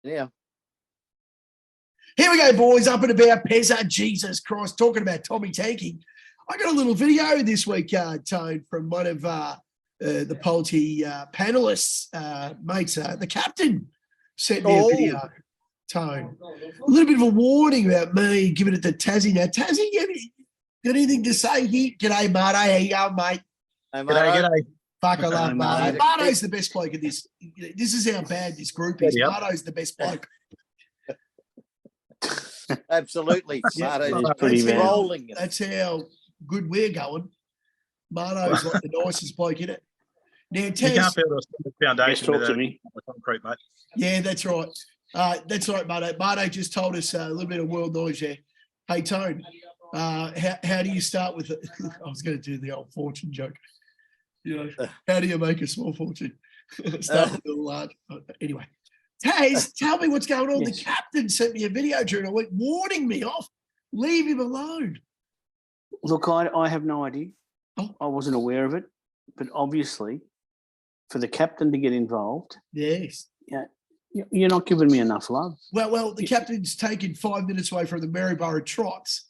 Yeah. Here we go, boys. Up and about Pezza. Jesus Christ. Talking about Tommy tanking. I got a little video this week, Tone, from one of the Polty panelists, mates. The captain sent me a video, Tone. A little bit of a warning about me giving it to Tassie. Now, Tassie, got anything to say here? G'day, Marto. How you going, mate? Hey, g'day. Fuck, I love Marto. Marto's the best bloke at this. This is how bad this group is. Yep. Marto's the best bloke. Absolutely. Marto's pretty rolling. That's how good we're going. Marto's like the nicest bloke in it. Now, Taz, you can't build a foundation with a concrete, mate. Yeah, that's right. That's right, Marto. Marto just told us a little bit of world knowledge there. Hey, Tone, how do you start with it? I was going to do the old fortune joke. You know, how do you make a small fortune? Start with a large. Anyway. Taz, tell me what's going on. Yes. The captain sent me a video during a week warning me off. Leave him alone. Look, I have no idea. Oh. I wasn't aware of it. But obviously, for the captain to get involved, yes, yeah, you're not giving me enough love. Well, the captain's taken 5 minutes away from the Maryborough Trots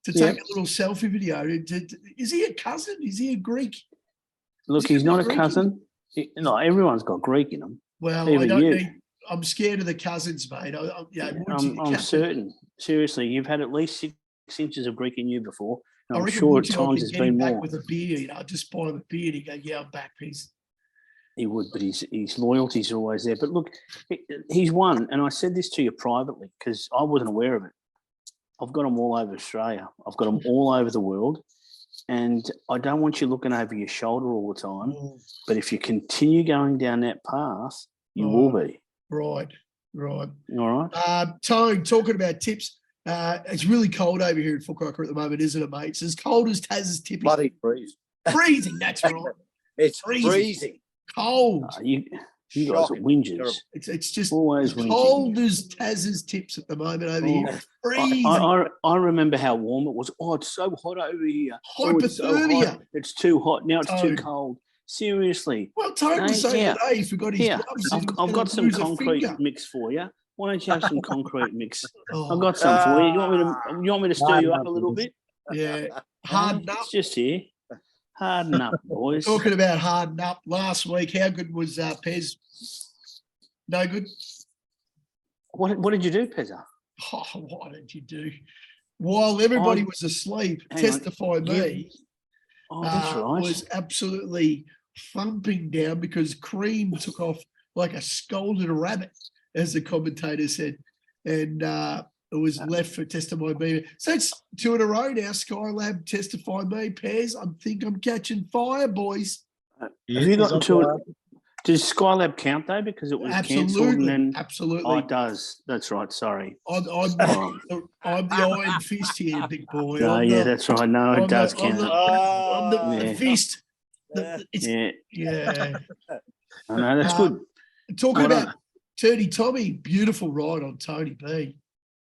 to take a little selfie video. Is he a cousin? Is he a Greek? Look, he's not a cousin. No, everyone's got Greek in them. Well, I'm scared of the cousins, mate. I'm certain. Seriously, you've had at least 6 inches of Greek in you before. I'm sure at times there's been more. With a beer, just buy him a beer and he go, yeah, I'm back, please. He would, but his loyalty's always there. But look, he's won, and I said this to you privately because I wasn't aware of it. I've got them all over Australia. I've got them all over the world, and I don't want you looking over your shoulder all the time. But if you continue going down that path, you will be. Right. All right. Tone, talking about tips, it's really cold over here in Fukuoka at the moment, isn't it, mate? It's as cold as Tas's tipping. Bloody freezing. Freezing, that's right. It's freezing. Cold. You guys are whingers. It's just always cold as Tas's tips at the moment over here. Freezing. I remember how warm it was. Oh, it's so hot over here. Hypothermia. It's too hot. Now it's too cold. Seriously. Well, Tone was saying today he forgot his gloves. I've got some concrete mix for you. Why don't you have some concrete mix? I've got some for you. You want me to stir you up a little bit? Yeah. Harden up. It's just here. Harden up, boys. Talking about harden up, last week, how good was Pez? No good? What did you do, Pezza? Oh, what did you do? While everybody was asleep, Testify Me that's right. was absolutely thumping down because Cream took off like a scolded rabbit, as the commentator said, and it was left for Testify Me. So it's 2 in a row now. Skylab, Testify Me, Pez. I think I'm catching fire, boys. Have you gotten to? Does Skylab count though? Because it was cancelled and then absolutely. Oh, it does. That's right. Sorry. I'm the Iron Fist here, big boy. That's right. No, it does count. I'm the fist. Yeah. I know, that's good. Talking about Turdy Tommy, beautiful ride on Tony B.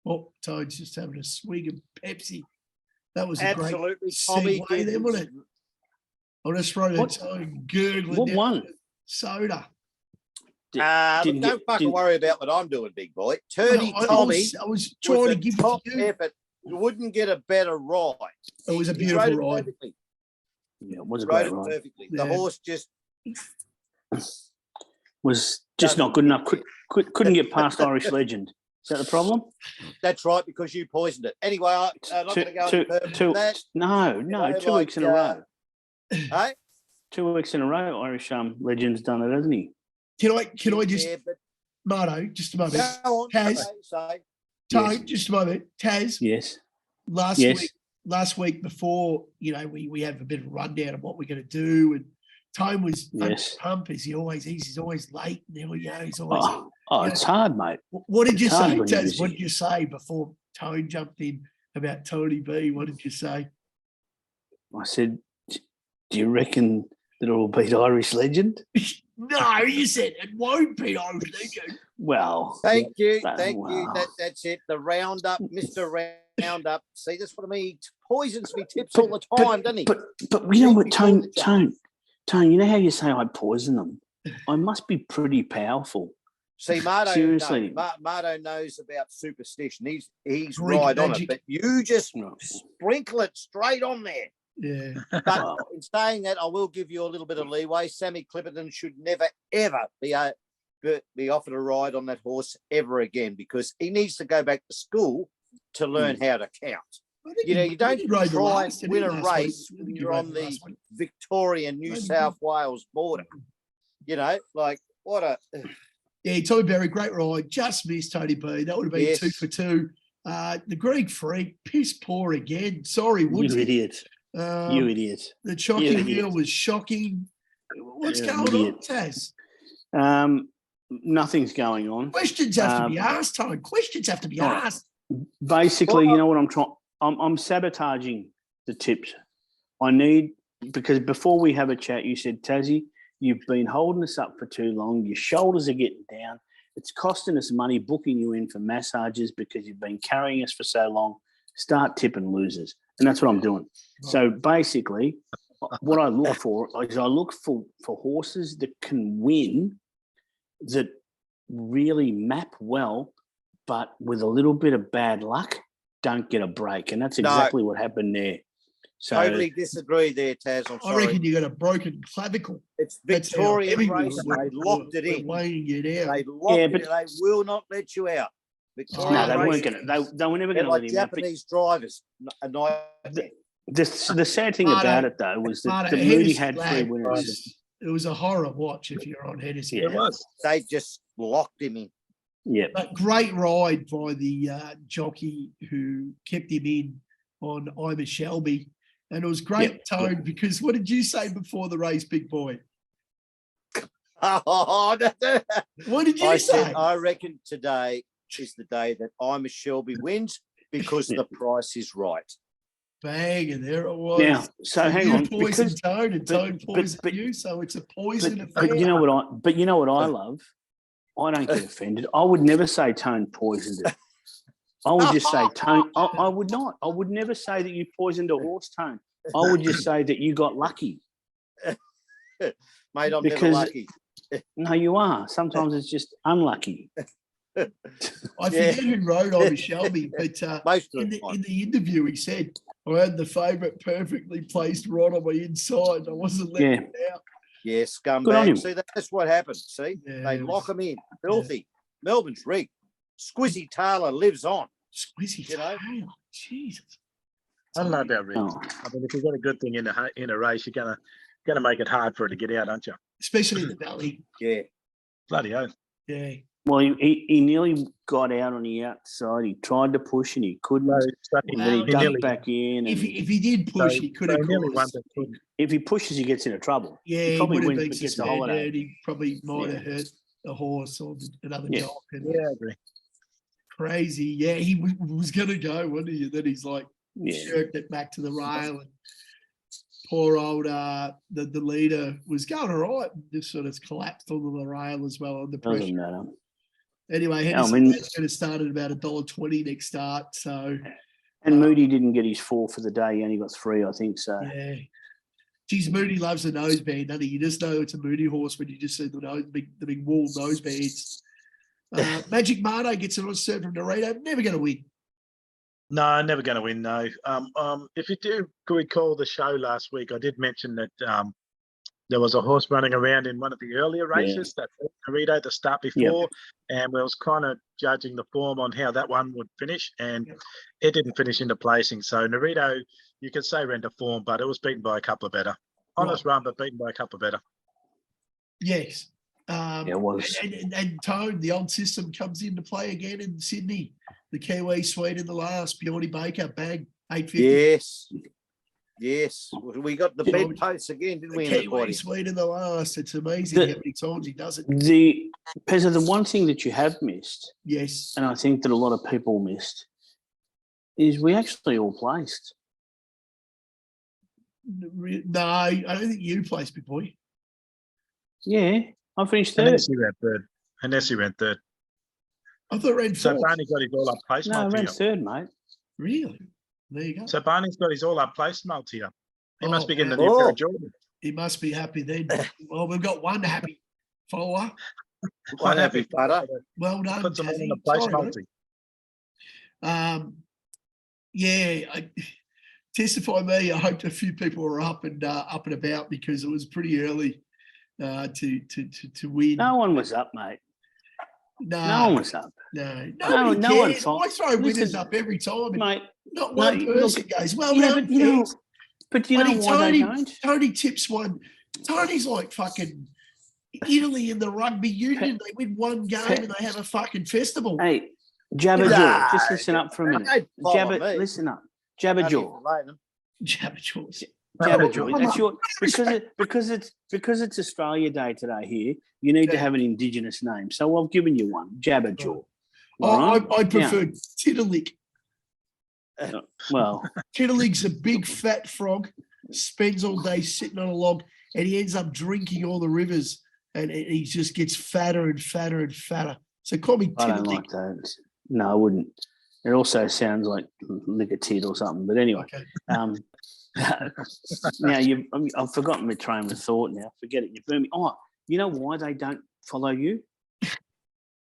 Oh, Toad's just having a swig of Pepsi. That was a great segue there, wasn't it? I'll just throw that Toad gurgling. What one? Soda. Don't fucking worry about what I'm doing, big boy. Turdy Tommy. I was trying to give top it to you. Effort. You wouldn't get a better ride. It was a beautiful ride. Yeah, it was a great ride. Perfectly. The horse just was just not good enough. Couldn't get past Irish Legend. Is that the problem? That's right, because you poisoned it. Anyway, I'm not going to go into that. No, 2 weeks in a row. Hey? 2 weeks in a row, Irish Legend's done it, hasn't he? Can I just, Marto, just a moment. Go on, Taz, just a moment. Taz. Yes. Last week before, we have a bit of a rundown of what we're going to do, and Tone was pumped as he's always late. He's always. It's hard, mate. What did you say, Taz? What did you say before Tone jumped in about Tony B? What did you say? I said, do you reckon that it will beat Irish Legend? No, you said it won't beat Irish Legend. Well. Thank you. That's it. The roundup, Mr. Roundup. See, that's what I mean. He poisons me tips all the time, doesn't he? But you know what, Tone, you know how you say I poison them? I must be pretty powerful See, Marto, Seriously. Marto knows about superstition. He's Greek right on magic. it, but you just No. sprinkle it straight on there. Yeah. But in saying that, I will give you a little bit of leeway. Sammy Clipperton should never, ever be offered a ride on that horse ever again, because he needs to go back to school to learn how to count. You know, you don't try and win a race when you're on the Victorian, New South Wales border. You know, like what a... Yeah, Tommy Berry, great ride. Just missed Tony B. That would have been 2 for 2. The Greek Freak, piss poor again. Sorry, Woodsy. You idiot. You idiot. The Chalky Wheel was shocking. What's going on, Taz? Nothing's going on. Questions have to be asked, Tone. Questions have to be asked. Basically, you know what I'm trying? I'm sabotaging the tips. I need, because before we have a chat, you said, Tassie, you've been holding us up for too long. Your shoulders are getting down. It's costing us money booking you in for massages because you've been carrying us for so long. Start tipping losers. And that's what I'm doing. So basically, what I look for is I look for horses that can win, that really map well, but with a little bit of bad luck, don't get a break. And that's exactly what happened there. So totally disagree there, Taz. I'm sorry. I reckon you got a broken clavicle. It's Victorian race. They locked it in. Weighing it out. They locked it. They will not let you out. No, they weren't going to. They were never going to let him Japanese drivers. The sad thing about it, though, was that the Moonee had 3 winners. It was a horror watch if you're on Hennessy. It was. They just locked him in. Yeah. But great ride by the jockey who kept him in on I'm a Shelby. And it was great, Tone, because what did you say before the race, big boy? What did you say? I reckon today is the day that I'm a Shelby wins because the price is right. Bang, and there it was. Now, so hang on, poison because Tone and Tone poison you, so it's a poison affair. But you know what I love? I don't get offended. I would never say Tone poisoned it. I would just say Tone. I would not. I would never say that you poisoned a horse, Tone. I would just say that you got lucky. Mate, I'm never lucky. No, you are. Sometimes it's just unlucky. I forget who wrote on Shelby, but in the interview he said, I had the favourite perfectly placed right on my inside. I wasn't letting it out. Yeah, scumbag. See, that's what happens. See, they lock them in. Filthy. Melbourne's rigged. Squizzy Taylor lives on. Squizzy Taylor. Jesus. I don't know about rigged. I mean, if you've got a good thing in a race, you're gonna make it hard for it to get out, aren't you? Especially in the valley. Yeah. Bloody oath. Yeah. Well, he nearly got out on the outside. He tried to push and he couldn't. And then he ducked back in. If he did push, he could have caused. If he pushes, he gets into trouble. Yeah, he probably would have wins, been but gets a holiday. He probably might have hurt a horse or another dog. Yeah, I agree. Crazy. Yeah, he was going to go, wasn't he? And then he's like, shirked it back to the rail. And poor old the leader was going all right, and just sort of collapsed onto the rail as well under pressure. Doesn't matter. Anyway, Henderson's going to start at about $1.20 next start. So, and Moonee didn't get his 4 for the day. He only got 3, I think. So, yeah. Geez, Moonee loves the noseband, doesn't he? You just know it's a Moonee horse when you just see the big wool nosebands. Magic Mardo gets it on serve from Dorito. Never going to win. No, never going to win. No. If you do recall the show last week, I did mention that there was a horse running around in one of the earlier races that Dorito to start before, and we was kind of judging the form on how that one would finish, and it didn't finish into placing. So Dorito, you could say ran to form, but it was beaten by a couple of better. Honest run, but beaten by a couple of better. Yes. It was. And Tone, the old system comes into play again in Sydney. The Kiwi Sweet in the last, Bjorny Baker, bag 850. Yes. We got the bedposts again, didn't we? The Kiwi Sweet in the last. It's amazing how many times he does it. Pezza, the one thing that you have missed, yes, and I think that a lot of people missed, is we actually all placed. No, I don't think you placed, big boy. Yeah, I finished third. Unless he went third. I thought ran fourth. So Barney got his all-up place No, I ran third, mate. Really? There you go. So Barney's got his all-up place multi here. He must be getting the new pair of Jordan. He must be happy then. Well, we've got one happy follower. One happy butter. Well done, Put them on Tassie. the place Sorry, mate. multi. Yeah, testify me. I hoped a few people were up and about because it was pretty early to win. No one was up, mate. No, No one was up. no, No nobody one cares. thought- I throw winners Listen, up every time, and Mate, not no, one look, person goes, well yeah, done, but you know, thanks. but you know Bloody why they don't? Tony tips one. Tony's like fucking Italy in the rugby union. They win one game and they have a fucking festival. Hey, Jabba Nah, Jaw, just listen up for a minute. Don't follow Jabba, me. listen up. Jabba Jaw. Jabba Jaws. Jabba Jaw. That's your because it's Australia Day today here. You need to have an Indigenous name. So I've given you one, Jabba Jaw. I prefer Tiddalik. Well, Tiddalick's a big fat frog, spends all day sitting on a log, and he ends up drinking all the rivers, and he just gets fatter and fatter and fatter. So call me I don't Tiddalik. like that. No, I wouldn't. It also sounds like lick a tit or something. But anyway, Okay. now I've forgotten my train of thought. Now forget it. You burned me. Oh, you know why they don't follow you?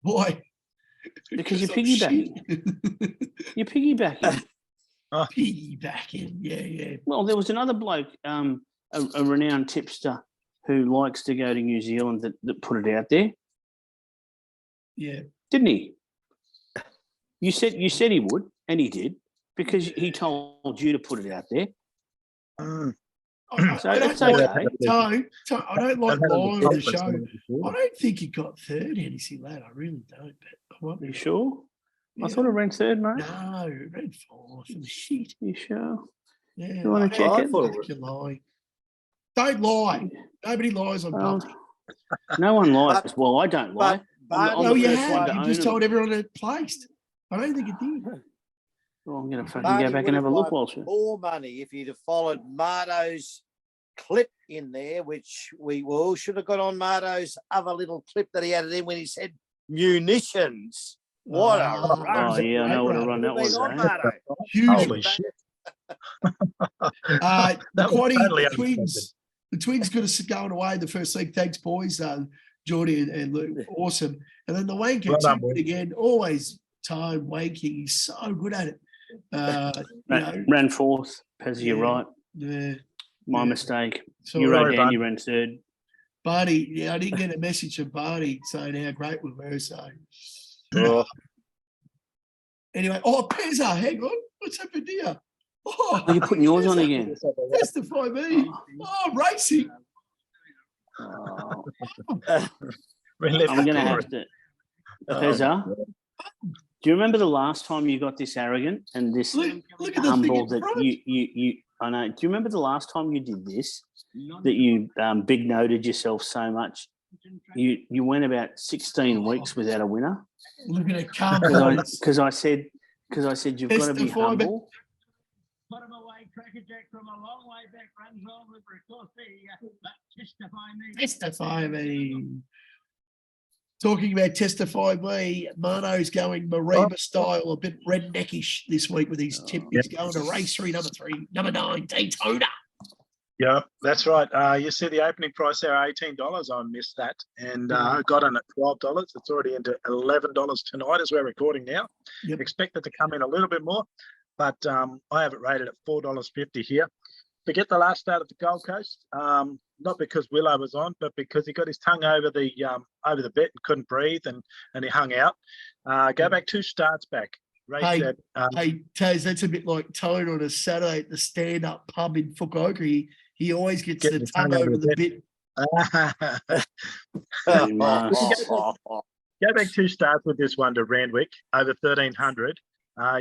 Why? Because you're I'm shit. piggybacking. You're piggybacking. Piggybacking. Yeah. Well, there was another bloke, a renowned tipster who likes to go to New Zealand that put it out there, Yeah. didn't he? You said he would, and he did, because he told you to put it out there. So it's okay. I don't like lying on the show. Before. I don't think he got third, NC Lad. I really don't. But I might You be sure? Yeah. I thought it ran third, mate. No, red fourth and shit. You sure? Yeah. You wanna I check don't it? think you're lying. Don't lie. Nobody lies on Well, public. no one lies. Well, I don't lie. I'm No, the you first one have. to You own just them. told everyone it placed. I don't think it did. Well, I'm going to fucking Barney go back would and have a have look won whilst we more money if he'd have followed Marto's clip in there, which we all should have got on Marto's other little clip that he added in when he said munitions. What a Oh, run. Oh, yeah, I know what a Great run that Been was. on Eh? Marto. Huge. Holy shit! The That was Quaddy, totally the Twins. The Twins got us going away the first league. Thanks, boys. Geordie and Luke, awesome. And then the wanker Well done, Tim, again, always time wanking. He's so good at it. Ran fourth. Pezza, you're Yeah. right. Yeah. My Yeah. mistake. So You ran Sorry, down, bud. you ran third. Barney, yeah, I didn't get a message from Barney saying how great we were. So Oh, anyway, Pezza, hang on. What's happened here? Oh, you're putting yours on Pezza, again. Testify me. Racing. Oh, Relive I'm the going to glory. have to. Oh, Pezza, do you remember the last time you got this arrogant and this Look at the thing humble in that front. you I know. Do you remember the last time you did this, that you big noted yourself so much? You went about 16 weeks without a winner. Look at it come. boys. Because I said you've got to be Testify me. humble. Put him away, Cracker Jack from a long way back, runs on with Ricotti, but testify me. Testify me. Talking about testify me, Mano's going Mariba style, a bit redneckish this week with his tip. He's going to race number 9, Daytona. Yeah, that's right. You see the opening price there, $18. I missed that, and got in at $12. It's already into $11 tonight as we're recording now. Yep. Expect it to come in a little bit more, but I have it rated at $4.50 here. Forget the last start at the Gold Coast. Not because Willow was on, but because he got his tongue over the bet and couldn't breathe, and he hung out. Go back 2 starts back. Hey, Race Hey, Taz, that's a bit like Tone on a Saturday at the stand-up pub in Fukuoka. He always gets Get the the tongue tongue over over the the bit. Go back 2 starts with this one to Randwick over 1,300.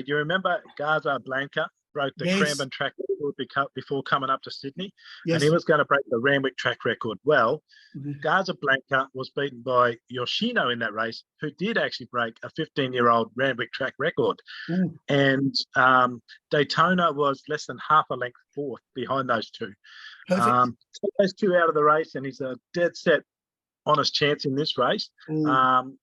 You remember Gaza Blanca broke the Yes. Cranbourne track record before coming up to Sydney, Yes. and he was going to break the Randwick track record. Well, Mhm. Gaza Blanca was beaten by Yoshino in that race, who did actually break a 15-year-old Randwick track record. Ooh. And Daytona was less than half a length fourth behind those two. Perfect. Took those two out of the race, and he's a dead set honest chance in this race. Ooh.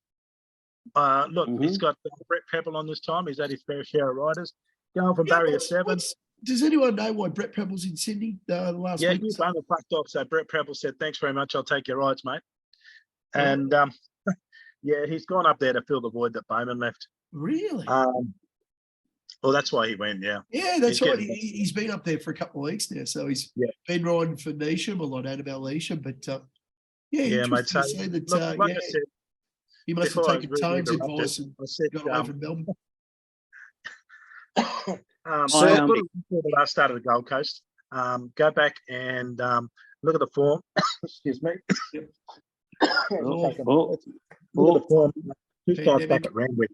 Look, he's got Brett Pebble on this time. He's had his fair share of riders. Going from Yeah, barrier 7. does anyone know why Brett Pebble's in Sydney the last Yeah, week? he's fucked off. So Brett Pebble said, "Thanks very much. I'll take your rides, mate." Oh. And Yeah, he's gone up there to fill the void that Bowman left. Really? Well, that's why he went. Yeah. Yeah, that's He's right. getting- He's been up there for a couple of weeks now, so he's Yeah. been riding for Neesham, a lot out of Alisham, but yeah, Yeah, mate. interesting So, to see that. look, like yeah, I said, he must have before I taken really Tone's interrupted, advice and I said, got away from Melbourne. Certainly. Before the last start of the Gold Coast, go back and look at the form. Excuse me. Oh, Look at the form. Two Yeah, starts yeah, back at Randwick.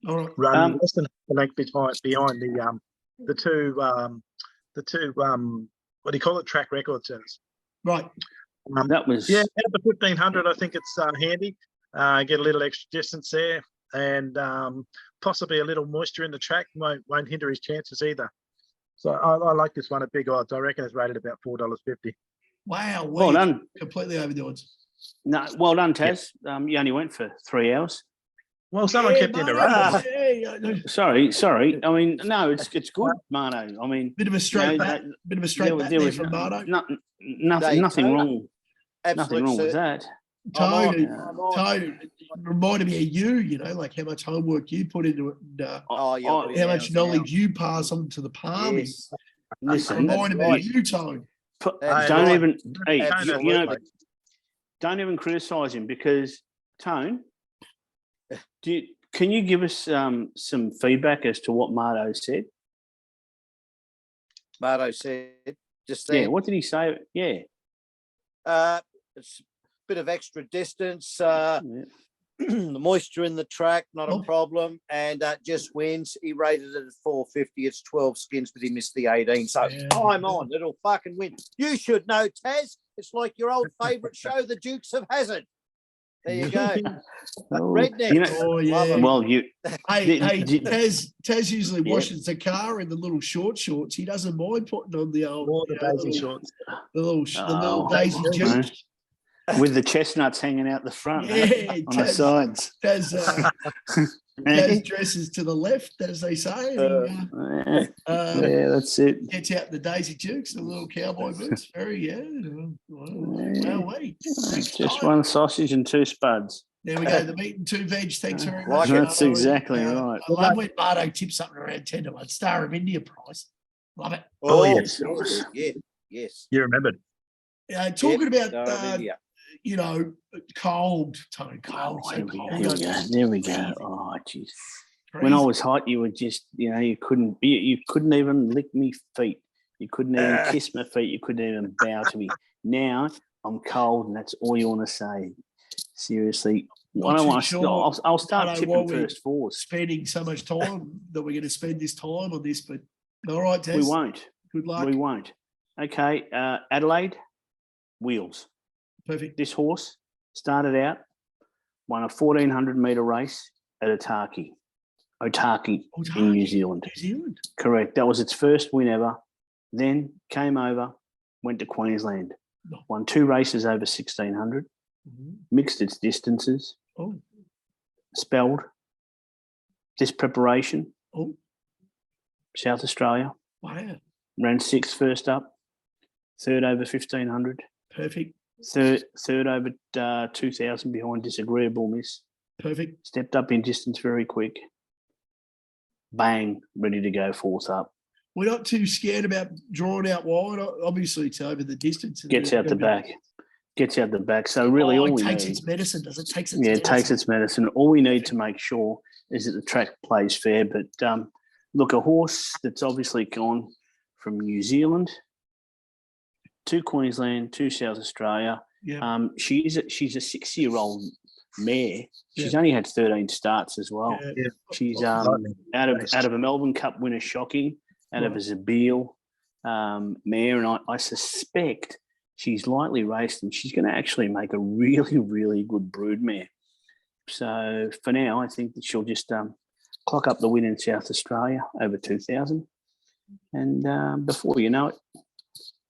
all right. Run less than a length behind the two what do you call it, track record turns. Right. That was Yeah, at the 1500, I think it's handy. Get a little extra distance there, and possibly a little moisture in the track won't hinder his chances either. So I like this one at big odds. I reckon it's rated about $4.50. Wow. well done. Completely over the odds. No, well done, Taz. You only went for 3 hours. Well, someone Yeah, kept Mano, interrupting. yeah, Sorry. I mean, no, it's good, Mano. I mean, bit of a straight you know, bat, bit of a straight bat there there was from Mardo. nothing Daytona. wrong. Nothing Absolute wrong with certainty. that. I'm on. Tone reminded me of you know, like how much homework you put into it and Oh, you're Oh, putting how down much now. knowledge you pass on to the palmy. Yes. Listen, Reminded me right. of you, Tone. That's don't right. even hey, Absolutely. you know, don't even criticise him because Tone. Can you give us some feedback as to what Mardo said? Mardo said just Yeah, then. what did he say? Yeah. It's a bit of extra distance. Yeah. The moisture in the track, not Oh. a problem, and just wins. He rated it at 450. It's 12 skins, but he missed the 18. So Yeah. I'm on. It'll fucking win. You should know, Taz. It's like your old favourite show, The Dukes of Hazzard. There you go. Oh, Redneck. you know, Oh Love yeah. 'em. well, you Hey, Did- Taz usually Yeah. washes the car in the little shorts. He doesn't mind putting on the old, More the you know, daisy shorts. the little Oh, Daisy okay. Dukes. with the chestnuts hanging out the front, huh? Yeah, On the sides. Taz dresses to the left, as they say. And he, Yeah, that's it. gets out the Daisy Dukes, the little cowboy boots. Very, well, wait. Just one sausage and 2 spuds. There we go. The meat and 2 veg. Thanks very much. Like it. That's Mardo. exactly right. I love when Mardo tips something around 10 to 1. Star of India price. Love it. Oh, yes. Yes. You remembered. Talking Yep, about, Star of India. you know, cold, Tony. Cold. Oh, so here we cold. go. There we go. Oh, jeez. When I was hot, you were just, you couldn't even lick me feet. You couldn't even kiss my feet. You couldn't even bow to me. Now I'm cold, and that's all you want to say. Seriously, Not I don't too want sure. to. I'll start I know tipping what we- first fours. spending so much time that we're going to spend this time on this, but all right, Tess. We won't. Good luck. We won't. Okay, Adelaide, wheels. Perfect. This horse started out, won a 1400 metre race at Otaki in New Zealand. New Zealand. Correct. That was its first win ever. Then came over, went to Queensland, No. won 2 races over 1600, Mhm. mixed its distances, Oh, spelled this preparation, oh, South Australia, wow. ran 6th first up, 3rd over 1500, Perfect. third over 2000 behind Disagreeable Miss, Perfect. stepped up in distance very quick, bang, ready to go 4th up. We're not too scared about drawing out wide. Obviously, it's over the distance. and Gets they're out the gonna back. Gets out the back. So really all it we takes need, its medicine, does it? Takes its yeah, medicine. it takes its medicine. All we need to make sure is that the track plays fair. But look, a horse that's obviously gone from New Zealand to Queensland to South Australia. Yeah. She's a 6-year-old mare. She's only had 13 starts as well. Yeah. She's Lightning. out of a Melbourne Cup winner, shocking, out of a Zabeel mare, and I suspect she's lightly raced, and she's going to actually make a really, really good brood mare. So for now, I think that she'll just clock up the win in South Australia over 2000, and before you know it,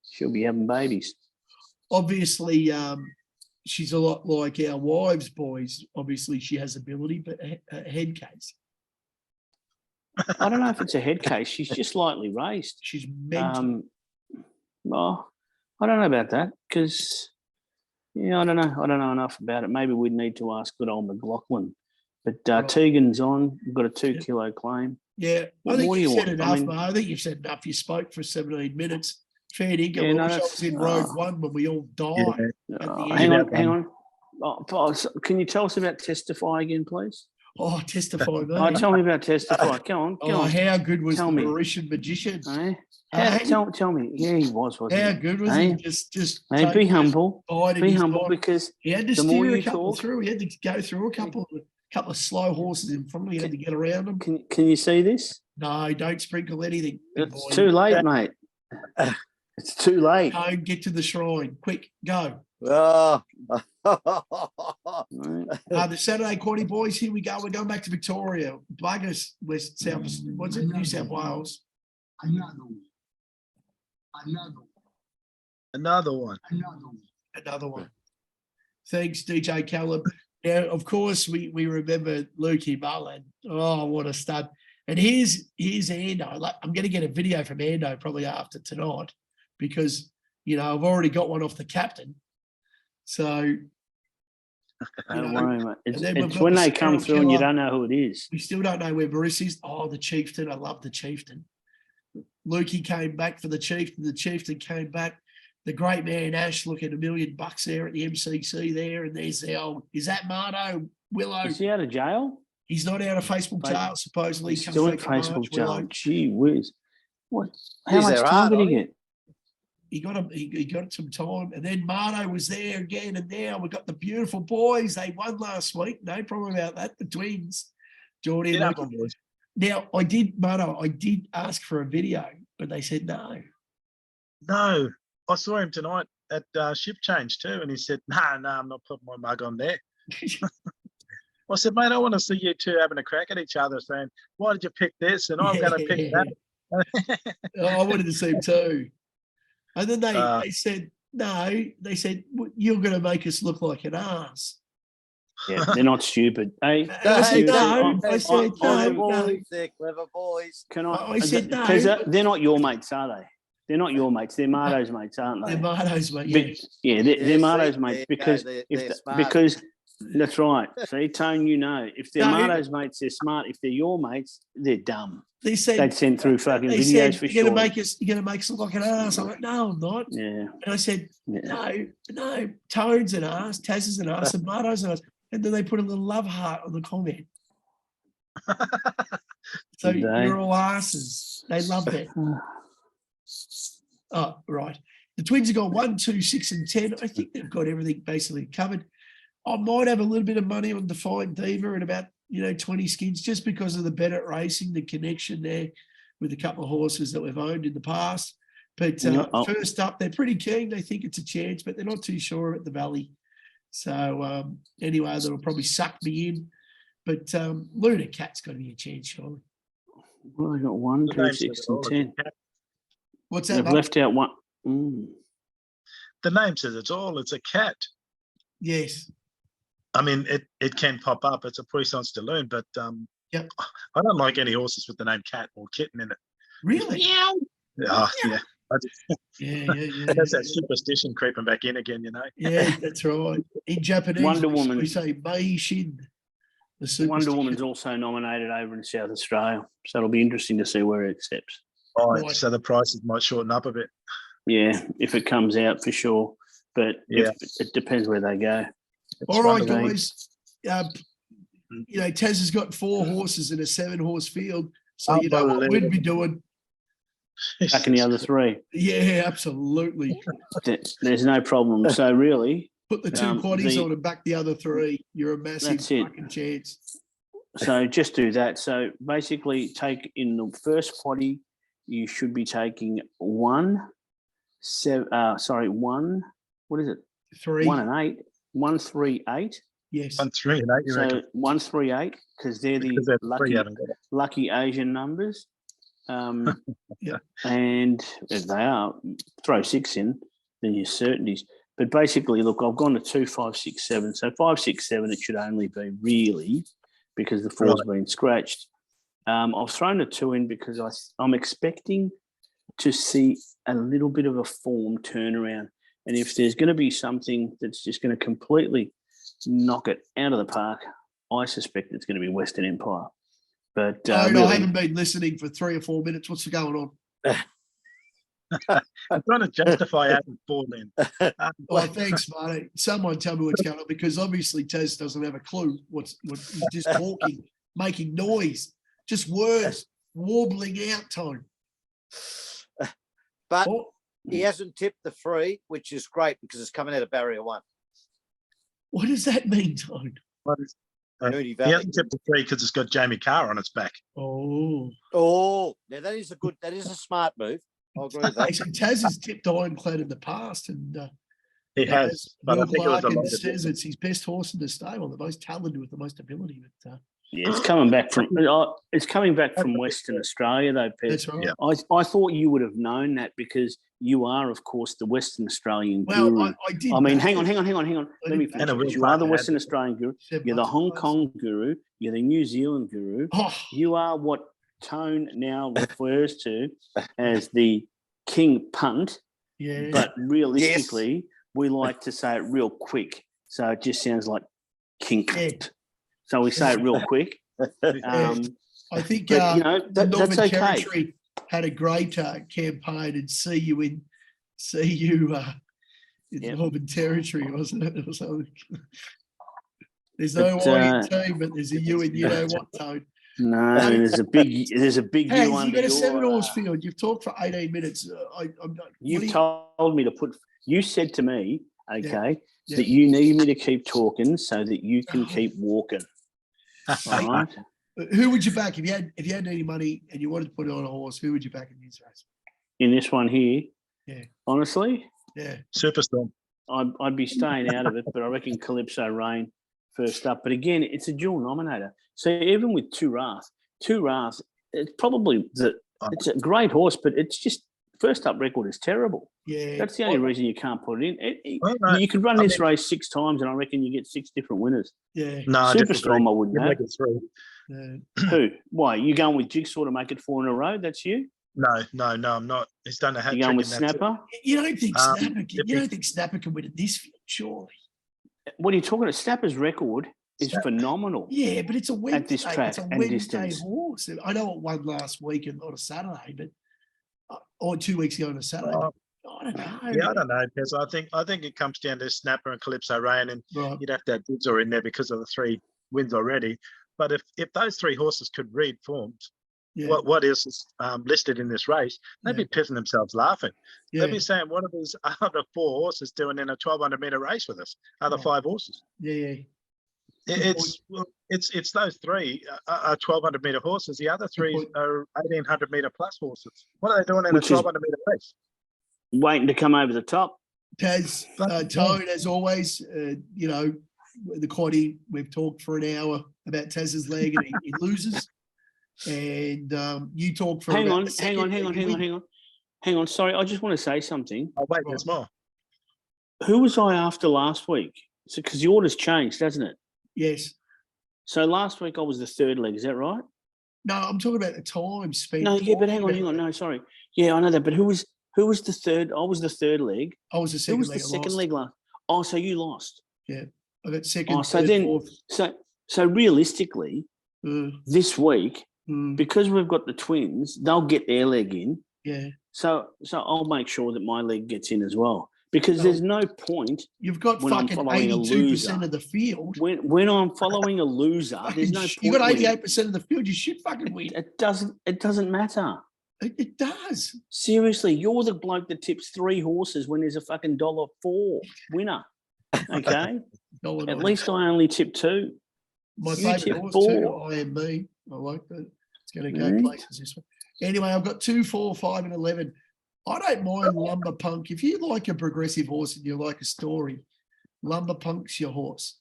she'll be having babies. Obviously, she's a lot like our wives, boys. Obviously, she has ability, but a head case. I don't know if it's a head case. She's just lightly raced. She's mental. Well, I don't know about that because Yeah, I don't know. I don't know enough about it. Maybe we'd need to ask good old McLaughlin. But Right. Tegan's on. We've got a 2 Yep. kilo claim. Yeah, What I think more do you've you said want? I enough, mean- mate. I think you've said enough. You spoke for 17 minutes. Fair dinkum. Yeah, I no, wish I that's- was in Road One when we all died at the hang end. on. Can you tell us about Testify again, please? Oh, testify, mate. Oh, tell me about Testify. Go Oh, on. how good was Tell the me. Mauritian magician? Eh? Hey? Tell me. Yeah, he was, wasn't How he? good was Hey? he? Just Hey, be taking his humble. bite in Be his humble time. because He had to the more steer a you couple talk- through. He had to go through a couple of slow horses in front of him. He had to get around them. can you see this? No, don't sprinkle anything. big It's boy. too late, mate. It's too late. Go get to the shrine. Quick, go. Oh. Right. The Saturday Quaddy boys, here we go. We're going back to Victoria. Buggers, West South, what's it? New South Wales. Another one. Another one. Another one. Another one. Another one. Thanks, DJ Callum. Now, of course, we remember Lukey Mullen. Oh, what a stud. And here's Ando. I'm going to get a video from Ando probably after tonight because, you know, I've already got one off the captain. So, Don't worry, mate. and then we've It's got when the they come serial through and you killer. don't know who it is. We still don't know where Maurice is. Oh, the Chieftain. I love the Chieftain. Lukey came back for the Chieftain. The Chieftain came back. The great man Ash looking $1 million there at the MCC there. And there's the old, is that Mardo Willow? Is he out of jail? He's not out of Facebook jail, supposedly. He's Comes still in back in March, Facebook Willow. jail. Gee whiz. What? How He's much there time hard, did he aren't he? get? He got some time. And then Mardo was there again. And now we've got the beautiful boys. They won last week. No problem about that. The twins, Geordie Get and up Luke. on boys. Now, I did ask for a video, but they said no. No, I saw him tonight at Ship Change too, and he said, "No, I'm not putting my mug on there." I said, "Mate, I want to see you two having a crack at each other, saying, why did you pick this? And I'm going to pick that." Oh, I wanted to see him too. And then Uh, they said, no, they said, "Well, you're going to make us look like an ass." Yeah, they're not stupid. Hey, And I said, seriously, no. I They're said, clever no, no. boys. They're clever boys. can I? I said no. Pezza, they're not your mates, are they? They're not your mates. They're Mardo's mates, aren't they? They're Mardo's, mate. But- Yeah. yeah, they're Yeah, Mardo's see, mates there you go, they're smart. because that's right. See, Tone, you know, if they're No. Mardo's mates, they're smart. If they're your mates, they're dumb. They said, They'd send through fucking they videos said, for you're sure. going to make us look like an ass. I'm like, no, I'm not. Yeah, And I said, yeah. no, Toad's an ass, Taz is an ass, and Mardo's an ass. And then they put a little love heart on the comment. So Did they? you're all asses. They love that. Oh, right. The Twins have got 1, 2, 6, and 10. I think they've got everything basically covered. I might have a little bit of money on Defiant Diva at about 20 skins just because of the Bennett Racing, the connection there with a couple of horses that we've owned in the past. But first up, they're pretty keen. They think it's a chance, but they're not too sure at the Valley. So anyway, that'll probably suck me in. But Luna Cat's got to be a chance, surely. Well, they got 1, 2, 6, and 10. What's that? They've mate? left out one. Mm. the name says it's all. It's a cat. Yes. I mean, it can pop up. It's a puissance de lune, but Yep. I don't like any horses with the name cat or kitten in it. Really? Yeah. I just, Yeah. that's that superstition creeping back in again, Yeah, that's right. In Japanese, Wonder we Woman. say Mei Shin. The Wonder superstition. Woman's also nominated over in South Australia, so it'll be interesting to see where it accepts. Right, Right. so the prices might shorten up a bit. Yeah, if it comes out for sure, but Yeah. it depends where they go. It's All right, wonderful. guys. Taz has got 4 horses in a 7-horse field. So you know what we'd be Unbelievable. doing. Back in the other 3, Yeah, absolutely. there's no problem. So really, Put the 2 quaddies on and back the other 3. You're a massive That's it. fucking chance. so just do that. So basically, take in the first quaddie, you should be taking 1. What is it? 3. 1 and 8, 1, 3, 8. Yes. 1, 3, and 8. You So reckon? 1, 3, 8, because they're the Because they're three, lucky, haven't got it. lucky Asian numbers. Yeah. And if they are, throw 6 in, then your certainties. But basically, look, I've gone to 2, 5, 6, 7. So 5, 6, 7, it should only be really because the 4's been scratched. I've thrown a 2 in because I'm expecting to see a little bit of a form turnaround. And if there's going to be something that's just going to completely knock it out of the park, I suspect it's going to be Western Empire. But I really, haven't been listening for 3 or 4 minutes. What's going on? I'm trying to justify having 4 then. Well, thanks, Marty. Someone tell me what's going on, because obviously Tez doesn't have a clue what he's just talking, making noise, just words, warbling out time. But Oh, he hasn't tipped the 3, which is great because it's coming out of barrier 1. what does that mean, Tone? Moonee He Valley. hasn't tipped the 3 because it's got Jamie Carr on its back. Oh, Oh, now that is a smart move. I'll agree with that. actually, Taz has tipped Ironclad in the past, and He has, as but I Will think it was a lot Larkin of says it's his best horse in the stable, the most talented with the most ability. But yeah, it's coming back from Western Australia, though, Pez. that's right. Yeah. I thought you would have known that because you are, of course, the Western Australian Well, guru. I did. I mean, know hang on. that. Let me didn't finish. know. Because you are the Western Yeah. Australian guru. Said You're the much Hong closer. Kong guru. You're the New Zealand guru. Oh, You are what Tone now refers to as the King Punt, yeah. but realistically, we like to say it real quick. So it just sounds like King Yeah. Punt. So we say it real quick. I think But, you know, the that's Northern okay. Territory had a great campaign, and see you in Yep. Northern Territory, wasn't it? Or something. There's no But, I in team, but there's a you in you know what, Toad. No, there's a big Hey, you you under got a your, 7-horse field. You've talked for 18 minutes. I'm not. You've told me to put. You said to me, okay, Yeah. that you need me to keep talking so that you can keep walking. All right. Who would you back if you had any money and you wanted to put it on a horse? Who would you back in this race? In this one here, Yeah. honestly, Yeah. Superstorm. I'd be staying out of it, but I reckon Calypso Rain first up. But again, it's a dual nominator. So even with Two Wrath, it's probably it's a great horse, but it's just first up record is terrible. Yeah. That's the only reason you can't put it in. Well, no, You could run this race 6 times, and I reckon you get 6 different winners. Yeah. No, I disagree. Superstorm, I wouldn't You'd have. make it 3. Yeah. Who? Why? You going with Jigsaw to make it 4 in a row? That's you? No, I'm not. He's done a hat You trick going in with that. Snapper? You don't think Snapper can? if You he- don't think Snapper can win at this field? Surely. What are you talking about? Snapper's record is phenomenal. Yeah, but it's a Wednesday. At this track it's a and Wednesday distance. horse. I know it won last week on a Saturday, but or 2 weeks ago on a Saturday. Oh, I don't know. Yeah, I don't know, because I think it comes down to Snapper and Calypso Rain, and Right. you'd have to have Jigsaw in there because of the 3 wins already. But if those 3 horses could read forms, Yeah. what is listed in this race, they'd be pissing themselves laughing. Yeah. They'd be saying, what are these other 4 horses doing in a 1,200-meter race with us? Other Right. 5 horses. Yeah. It's those 3 are 1,200-meter horses. The other 3 point. are 1,800-meter plus horses. What are they doing in Which a is- 1,200-meter race? Waiting to come over the top. Taz, Tone, as always, you know, the quaddy, we've talked for an hour about Taz's leg and he loses. And you talk for Hang about on. a second. Hang on. Sorry, I just want to say something. Oh, wait, there's more. Who was I after last week? So, because the order's changed, hasn't it? Yes. So last week I was the 3rd leg. Is that right? No, I'm talking about the time spent. No, yeah, but hang on. talking about No, sorry. Yeah, I know that. But who was the 3rd? I was the 3rd leg. it. I was the Who second was leg. the I second lost. leg last? Oh, so you lost. I got second, Oh, so third, then, fourth. so realistically, this week, Mm, because we've got the twins, they'll get their leg in. yeah. So I'll make sure that my leg gets in as well. Because Well, there's no point You've got when I'm fucking following a 82% of the field. when I'm following a loser. There's no point. You got winning. 88% of the field. You should fucking win. It doesn't matter. It does. Seriously, you're the bloke that tips 3 horses when there's a fucking $4 winner. Okay, at least I only tip 2. My You favourite tip horse 4. too, I am me. I like that. It's going to go places this one. Anyway, I've got 2, 4, 5, and 11. I don't mind Lumber Punk. If you like a progressive horse and you like a story, Lumber Punk's your horse.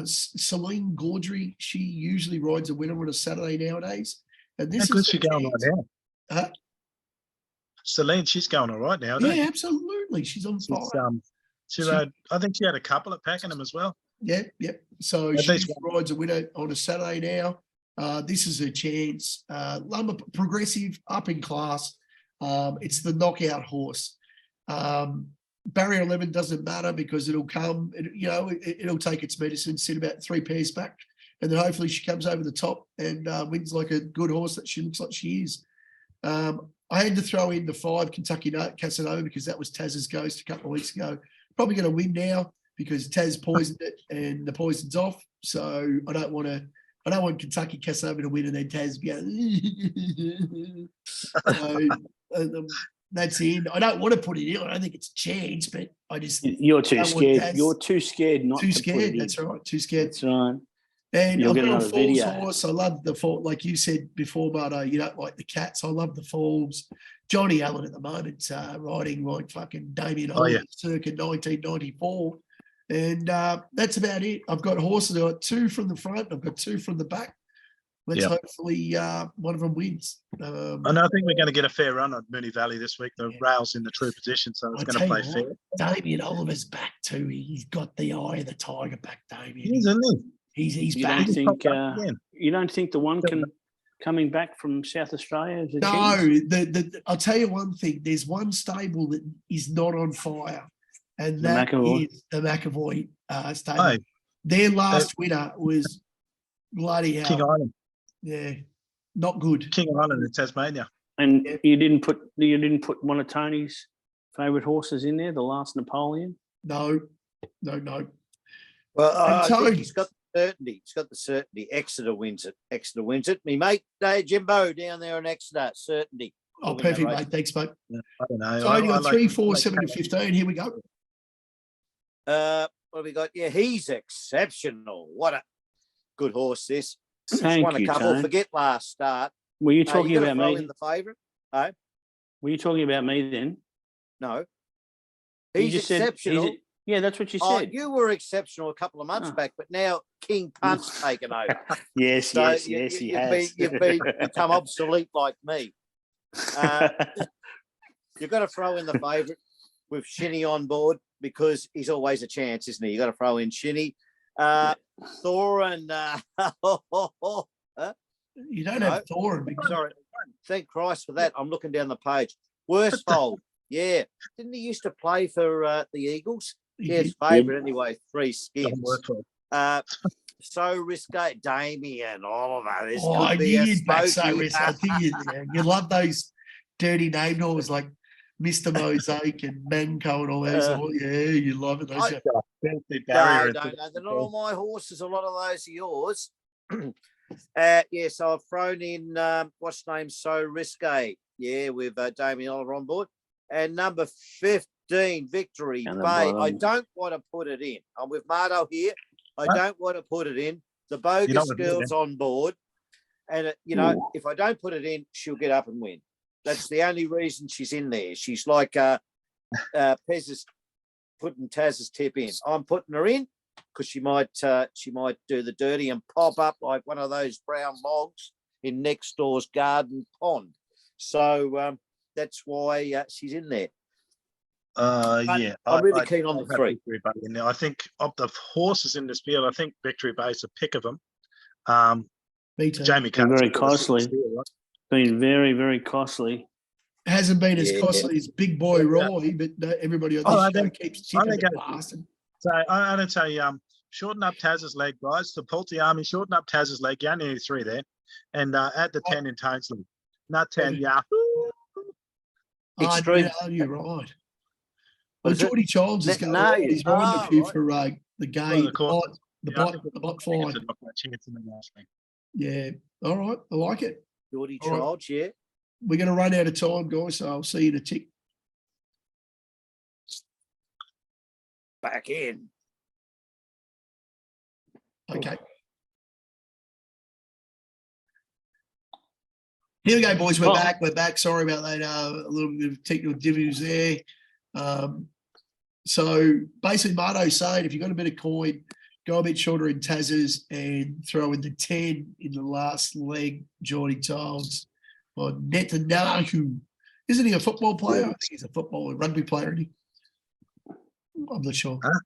Celine Gaudry, she usually rides a winner on a Saturday nowadays. And this How is good's she going right now? Huh? Celine, she's going all right now. Yeah, absolutely. She's on fire. I think she had a couple at Pakenham as well. Yeah. So At she least rides a winner on a Saturday now. This is her chance. Lumber progressive, up in class. It's the knockout horse. barrier 11 doesn't matter because it'll come, it'll take its medicine, sit about 3 pairs back, and then hopefully she comes over the top and wins like a good horse that she looks like she is. I had to throw in the 5 Kentucky Casanova because that was Taz's ghost a couple of weeks ago. Probably going to win now because Taz poisoned it and the poison's off. So I don't want Kentucky Casanova to win and then Taz go. That's in. I don't want to put it in. I don't think it's a chance, but I just you're too scared. You're too scared not too to scared. put it in. That's right. Too scared. That's right. And You'll I've get got a another Falls video. horse. I love the fall, like you said before, Marto. You don't like the cats. I love the Falls. Johnny Allen at the moment riding like fucking Damien Oliver circa 1994. And that's about it. I've got horses. I've got 2 from the front. I've got 2 from the back. Let's hopefully one of them wins. And I think we're going to get a fair run on Moonee Valley this week. The rail's in the true position, so it's going to play fair. Damien Oliver's back too. He's got the eye of the tiger back, Damien. Isn't he? He's You back. you don't think the one coming back from South Australia is a No, chance? I'll tell you one thing. There's one stable that is not on fire, and that is the McAvoy stable. Oh. Their last winner was bloody hell. King Island. Yeah, not good. King Island in Tasmania. And you didn't put one of Tony's favourite horses in there, the last Napoleon? No. Well, I think he's got the certainty. He's got the certainty. Exeter wins it. Me mate, Jimbo down there in Exeter, certainty. Oh, perfect, mate. Thanks, mate. Yeah, I don't know. So you got 3, 4, 7 to 15. Here we go. What have we got? Yeah, he's exceptional. What a good horse this. Thank won a you, couple. Tone. Forget last start. Were you talking you about throw me? in the favourite? Were you talking about me then? No. You He's just said exceptional. yeah, that's what you Oh, said. you were exceptional a couple of months back, but now King Punt's taken over. Yes, So yes, he has. You've become obsolete like me. You've got to throw in the favourite with Shinny on board because he's always a chance, isn't he? You've got to throw in Shinny. Thorin. You don't have Thorin. Sorry. Thank Christ for that. I'm looking down the page. Worsfold. Yeah. Didn't he used to play for the Eagles? Yeah, his favourite anyway. 3 skins. So risque. Damien Oliver. This could be a smoky. I think you love those dirty name names like Mr. Mosaic and Manco and all those. Yeah, you love it. Those No, they're not all my horses. A lot of those are yours. So I've thrown in what's name So Risque. Yeah, with Damien Oliver on board. And number 15, Victory Bay. I don't want to put it in. I'm with Marto here. I don't want to put it in. The bogus girl's on board. And, if I don't put it in, she'll get up and win. That's the only reason she's in there. She's like Pezza's putting Taz's tip in. I'm putting her in because she might do the dirty and pop up like one of those brown logs in next door's garden pond. So that's why she's in there. Yeah, I'm really keen on the 3. I think of the horses in this field, I think Victory Bay is a pick of them. Me too. Jamie Been very costly. Been very, very costly. Hasn't been as costly as Big Boy Roy, but everybody on this show keeps chipping the bastard. So I'm going to say, shorten up Taz's leg, guys. The Pulte Army, shorten up Taz's leg. You only need 3 there. And add the 10 in Tonesley. Not 10, Yahoo. Extreme. You're right. Well, Geordie Childs is going to he's riding a few for the game. The bot fine. Yeah. All right. I like it. Geordie Childs, yeah. We're going to run out of time, guys, so I'll see you in a tick. Back in. Okay. Here we go, boys. We're back. We're back. Sorry about that. A little bit of technical difficulties there. So basically, Marto's saying if you've got a bit of coin, go a bit shorter in Taz's and throw in the 10 in the last leg, Geordie Childs. Or Netanyahu. Isn't he a football player? I think he's a rugby player, isn't he? I'm not sure. Huh?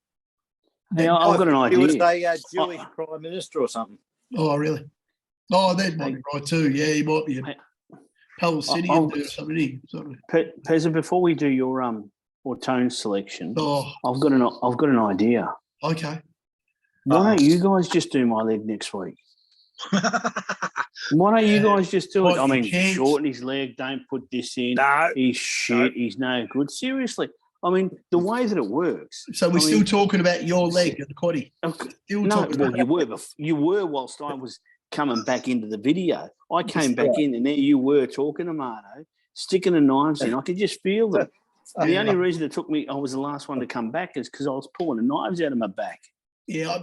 Yeah, I've got an idea. He was a Jewish prime minister or something. Oh, really? Oh, that might be right too. Yeah, he might be a Palestinian or something. Pezza, before we do your or Tone selection, Oh, I've got an idea. okay. Why don't you guys just do my leg next week? Why don't you guys just do it? Well, I you mean, can't. shorten his leg. Don't put this in. No. He's shit. He's no good. Seriously. I mean, the way that it works. So we're I still mean, talking about your leg and the quaddy. Still no, talking well, about you were whilst I was coming back into the video. I came back in, and there you were talking to Marto, sticking the knives in. I could just feel them. The Yeah. only reason it took me, I was the last one to come back, is because I was pulling the knives out of my back. Yeah,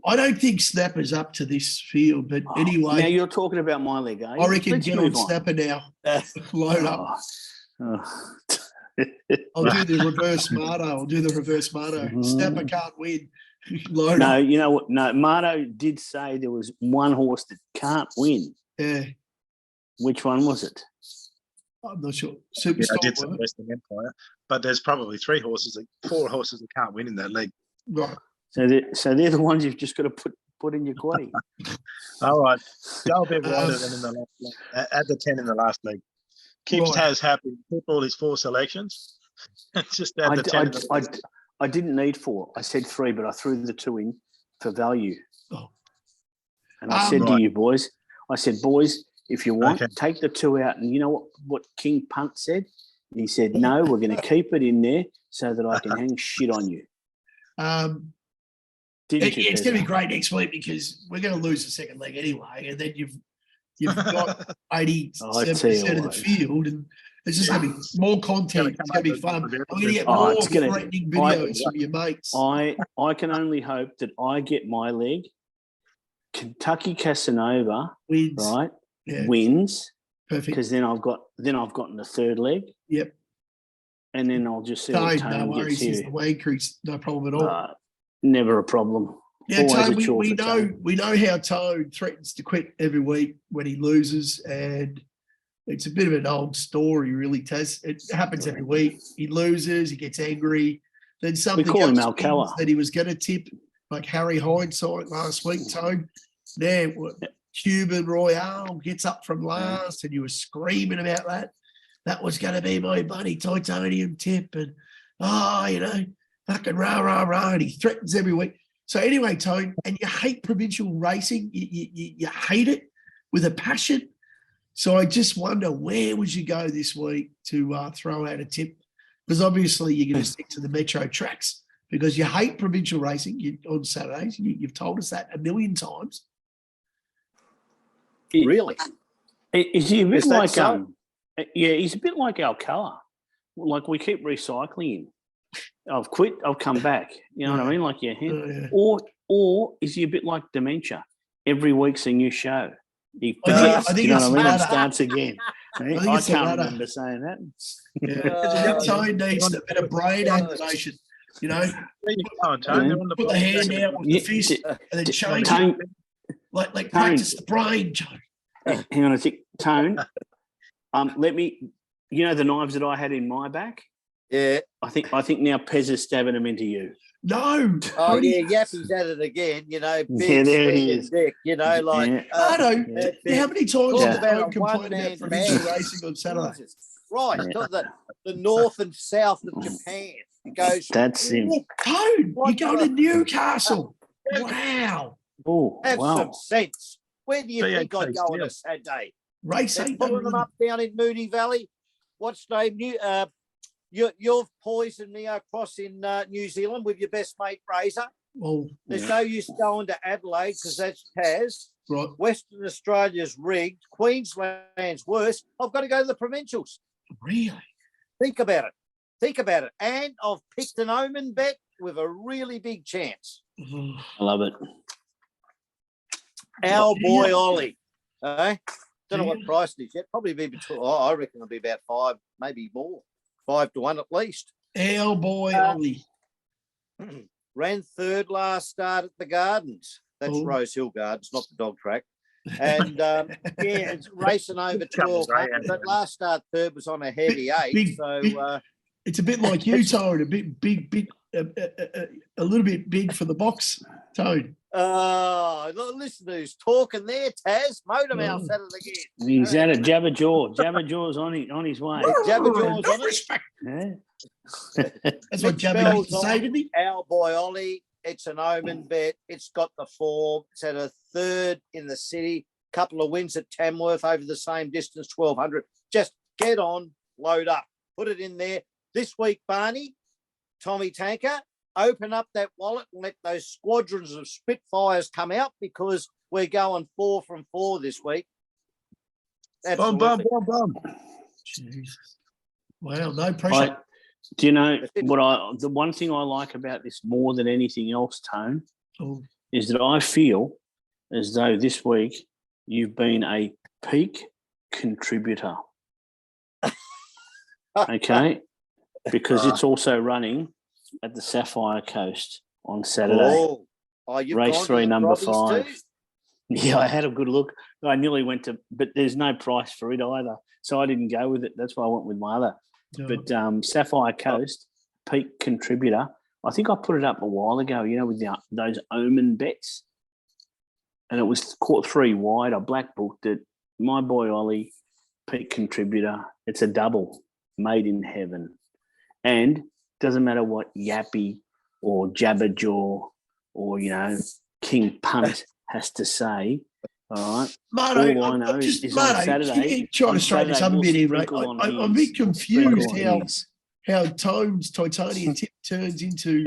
I don't think Snapper's up to this field, but anyway. Now you're talking about my leg, eh? I reckon Let's get on move Snapper now. Load up. Oh. I'll do the reverse Marto. Snapper can't win. Load No, up. you know what? No, Marto did say there was one horse that can't win. Yeah, Which one was it? I'm not sure. Yeah, I Superstar. did say Western Empire, but there's probably four horses that can't win in that league. Right. So they're the ones you've just got to put in your quaddy. All right, go a bit wider than in the last league. Add the 10 in the last league. Keep Right. Taz happy. Keep all his 4 selections. Just add the 10 in the last. I didn't need 4. I said 3, but I threw the 2 in for value. Oh. And I said to Right. you boys, boys, if you want, Okay. take the 2 out. And you know what King Punt said? He said, no, we're going to keep it in there so that I can hang shit on you. Didn't you, It's going to be Pezza? great next week because we're going to lose the second leg anyway, and then you've got 87% of the field, and it's just going to be more content. It's going to be fun. I'm going to get more threatening videos from your mates. I can only hope that I get my leg. Kentucky Casanova, Wins. right? Yeah. Wins, Perfect. because then I've gotten the 3rd leg. Yep. And then I'll just see Tone, what no Tone worries. gets He's here. the way increase. No problem at all. Never a problem. Yeah, Always Tone, a chore we for know Tone. we know how Tone threatens to quit every week when he loses, and it's a bit of an old story, really, Taz. It happens every week. He loses, he gets angry. Then something call him else Alcala. wins that he was going to tip, like Harry Hindsight last week, Tone. Now, Cuban Royale gets up from last, and you were screaming about that. That was going to be my buddy titanium tip, and fucking rah rah rah, and he threatens every week. So anyway, Tone, and you hate provincial racing. You hate it with a passion. So I just wonder, where would you go this week to throw out a tip? Because obviously you're going to stick to the metro tracks because you hate provincial racing on Saturdays. You've told us that a million times. Really? Is he a bit Is that like so? Yeah, he's a bit like Alcala. Like we keep recycling him. I've quit. I'll come back. You know what I mean? Like yeah. Or is he a bit like dementia? Every week's a new show. He I forgets, think you know it's what I mean? And latter. starts again. think I it's the can't latter. remember saying that. Yeah. Tone needs a bit of brain activation. You know, There you go, Tone. They're on the put the hand out with the fist and then change it. Tone, Like practice the brain, Tone. hang on a sec. Tone, let me. You know the knives that I had in my back. Yeah. I think now Pezza's stabbing them into you. No. Oh, Tony. yeah. Yappy's at it again. You know, big Yeah, there he swinging is. dick. You know, like. Yeah. Marto, Yeah. how many times Talk has about Tone a complained about one-man provincial band. racing on Saturday? Jesus Christ, Yeah. to the north and south of Japan. It goes. That's him. Tone, What you're going to the- Newcastle. Wow. Oh, Have wow. some sense. Where do you think BHP I'd go on still. a Saturday? Race They're ain't pulling done them with up down in Moonee Valley. What's name? You've poisoned me across in New Zealand with your best mate Razor. Well, There's no use going to Adelaide because that's Taz. right. Western Australia's rigged. Queensland's worse. I've got to go to the provincials. Really? Think about it. And I've picked an omen bet with a really big chance. Oh, I love it. Our boy Yeah. Ollie. Don't know what Yeah. price it is yet. Probably be between. I reckon it'll be about 5, maybe more. 5 to 1 at least. Our boy Ollie. Ran third last start at the Gardens. That's Oh. Rose Hill Gardens, not the dog track. And yeah, it's racing over 1200. But last start third was on a heavy 8. Big- So big- It's a bit like you, Tone. A bit big, a little bit big for the box, Tone. listen to who's talking there, Taz. Motor Mouth's Oh. at it again. He's at it. Jabberjaw. Jabberjaw's on his way. Jabberjaw's No on it. respect. Yeah. That's what Mitch Jabba Bell's used to say, on. didn't he? Our boy Ollie, it's an omen bet. It's got the form. It's at a third in the city. Couple of wins at Tamworth over the same distance, 1,200. Just get on, load up, put it in there. This week, Barney, Tommy Tanker, open up that wallet and let those squadrons of Spitfires come out because we're going 4 from 4 this week. Boom, Absolutely. boom, boom, boom. Jesus. Wow, no pressure. Do you know the one thing I like about this more than anything else, Tone, Oh, is that I feel as though this week you've been a peak contributor. Okay, because it's also running at the Sapphire Coast on Saturday. You've Race gone to 3, the number Brobbies 5. too? Yeah, I had a good look. I nearly went to, but there's no price for it either, so I didn't go with it. That's why I went with my other. no. But Sapphire Coast, peak contributor. I think I put it up a while ago, with those omen bets. And it was caught 3 wide. I black booked it. My boy Ollie, peak contributor. It's a double, made in heaven. And doesn't matter what Yappy or Jabberjaw or, King Punt has to say. All right. Marto, All I know is on Marto, Saturday. trying on to straighten this Saturday, up a we'll bit here, mate. sprinkle on I'm a his. bit confused Sprinkle on his. how Tome's titanium tip turns into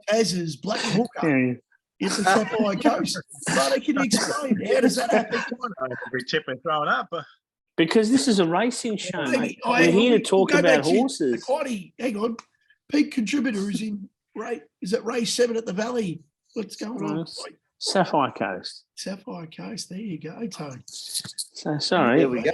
Taz's black hooker Yeah. in the Sapphire Coast. Marto, can you explain? How does that happen? Every tip and throwing up. Because this is a racing show, mate. Hang We're on, here to we'll talk go about back to horses. Quaddy, hang on. Peak contributor is in is it race 7 at the Valley? What's going on? Sapphire Coast. Sapphire Coast. There you go, Tone. So sorry. There we go.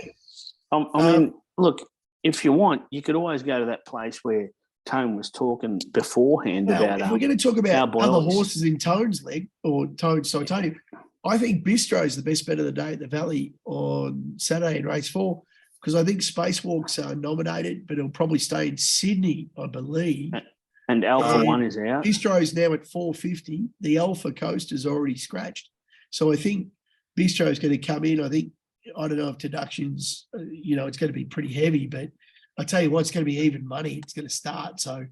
I mean, look, if you want, you could always go to that place where Tone was talking beforehand Well, about. if we're going to talk about our other boys. horses in Tone's leg or Tone's titanium, I think Bistro's the best bet of the day at the Valley on Saturday in race 4 because I think Spacewalks are nominated, but it'll probably stay in Sydney, I believe. And Alpha One is out. Bistro's now at 450. The Alpha Coast is already scratched. So I think Bistro's going to come in. I don't know if deductions, it's going to be pretty heavy, but I tell you what, it's going to be even money. It's going to start. So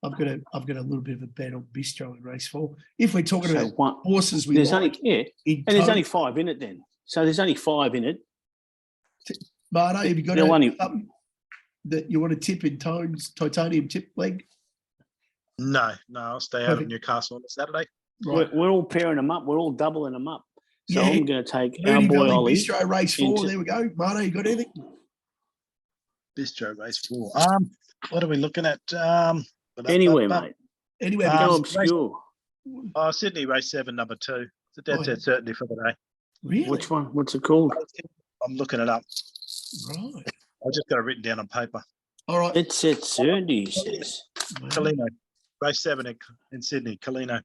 I've got a little bit of a bet on Bistro in race 4. If we're talking about horses there's only there's only 5 in it then. So there's only 5 in it. Marto, have you got something that you want to tip in Tone's titanium tip leg? No, I'll stay out of Newcastle on Saturday. Right. We're all pairing them up. We're all doubling them up. So I'm going to take our Moonee boy Valley Ollie. Bistro race 4. There we go. Marto, you got anything? Bistro race 4. What are we looking at? Anywhere, mate. Anywhere. Go because- obscure. Sydney race 7, number 2. It's a dead set certainty for the day. Really? Which one? What's it called? I'm looking it up. Right. I just got it written down on paper. All right. It's at certainty, he says. Colino. Race 7 in Sydney, Colino.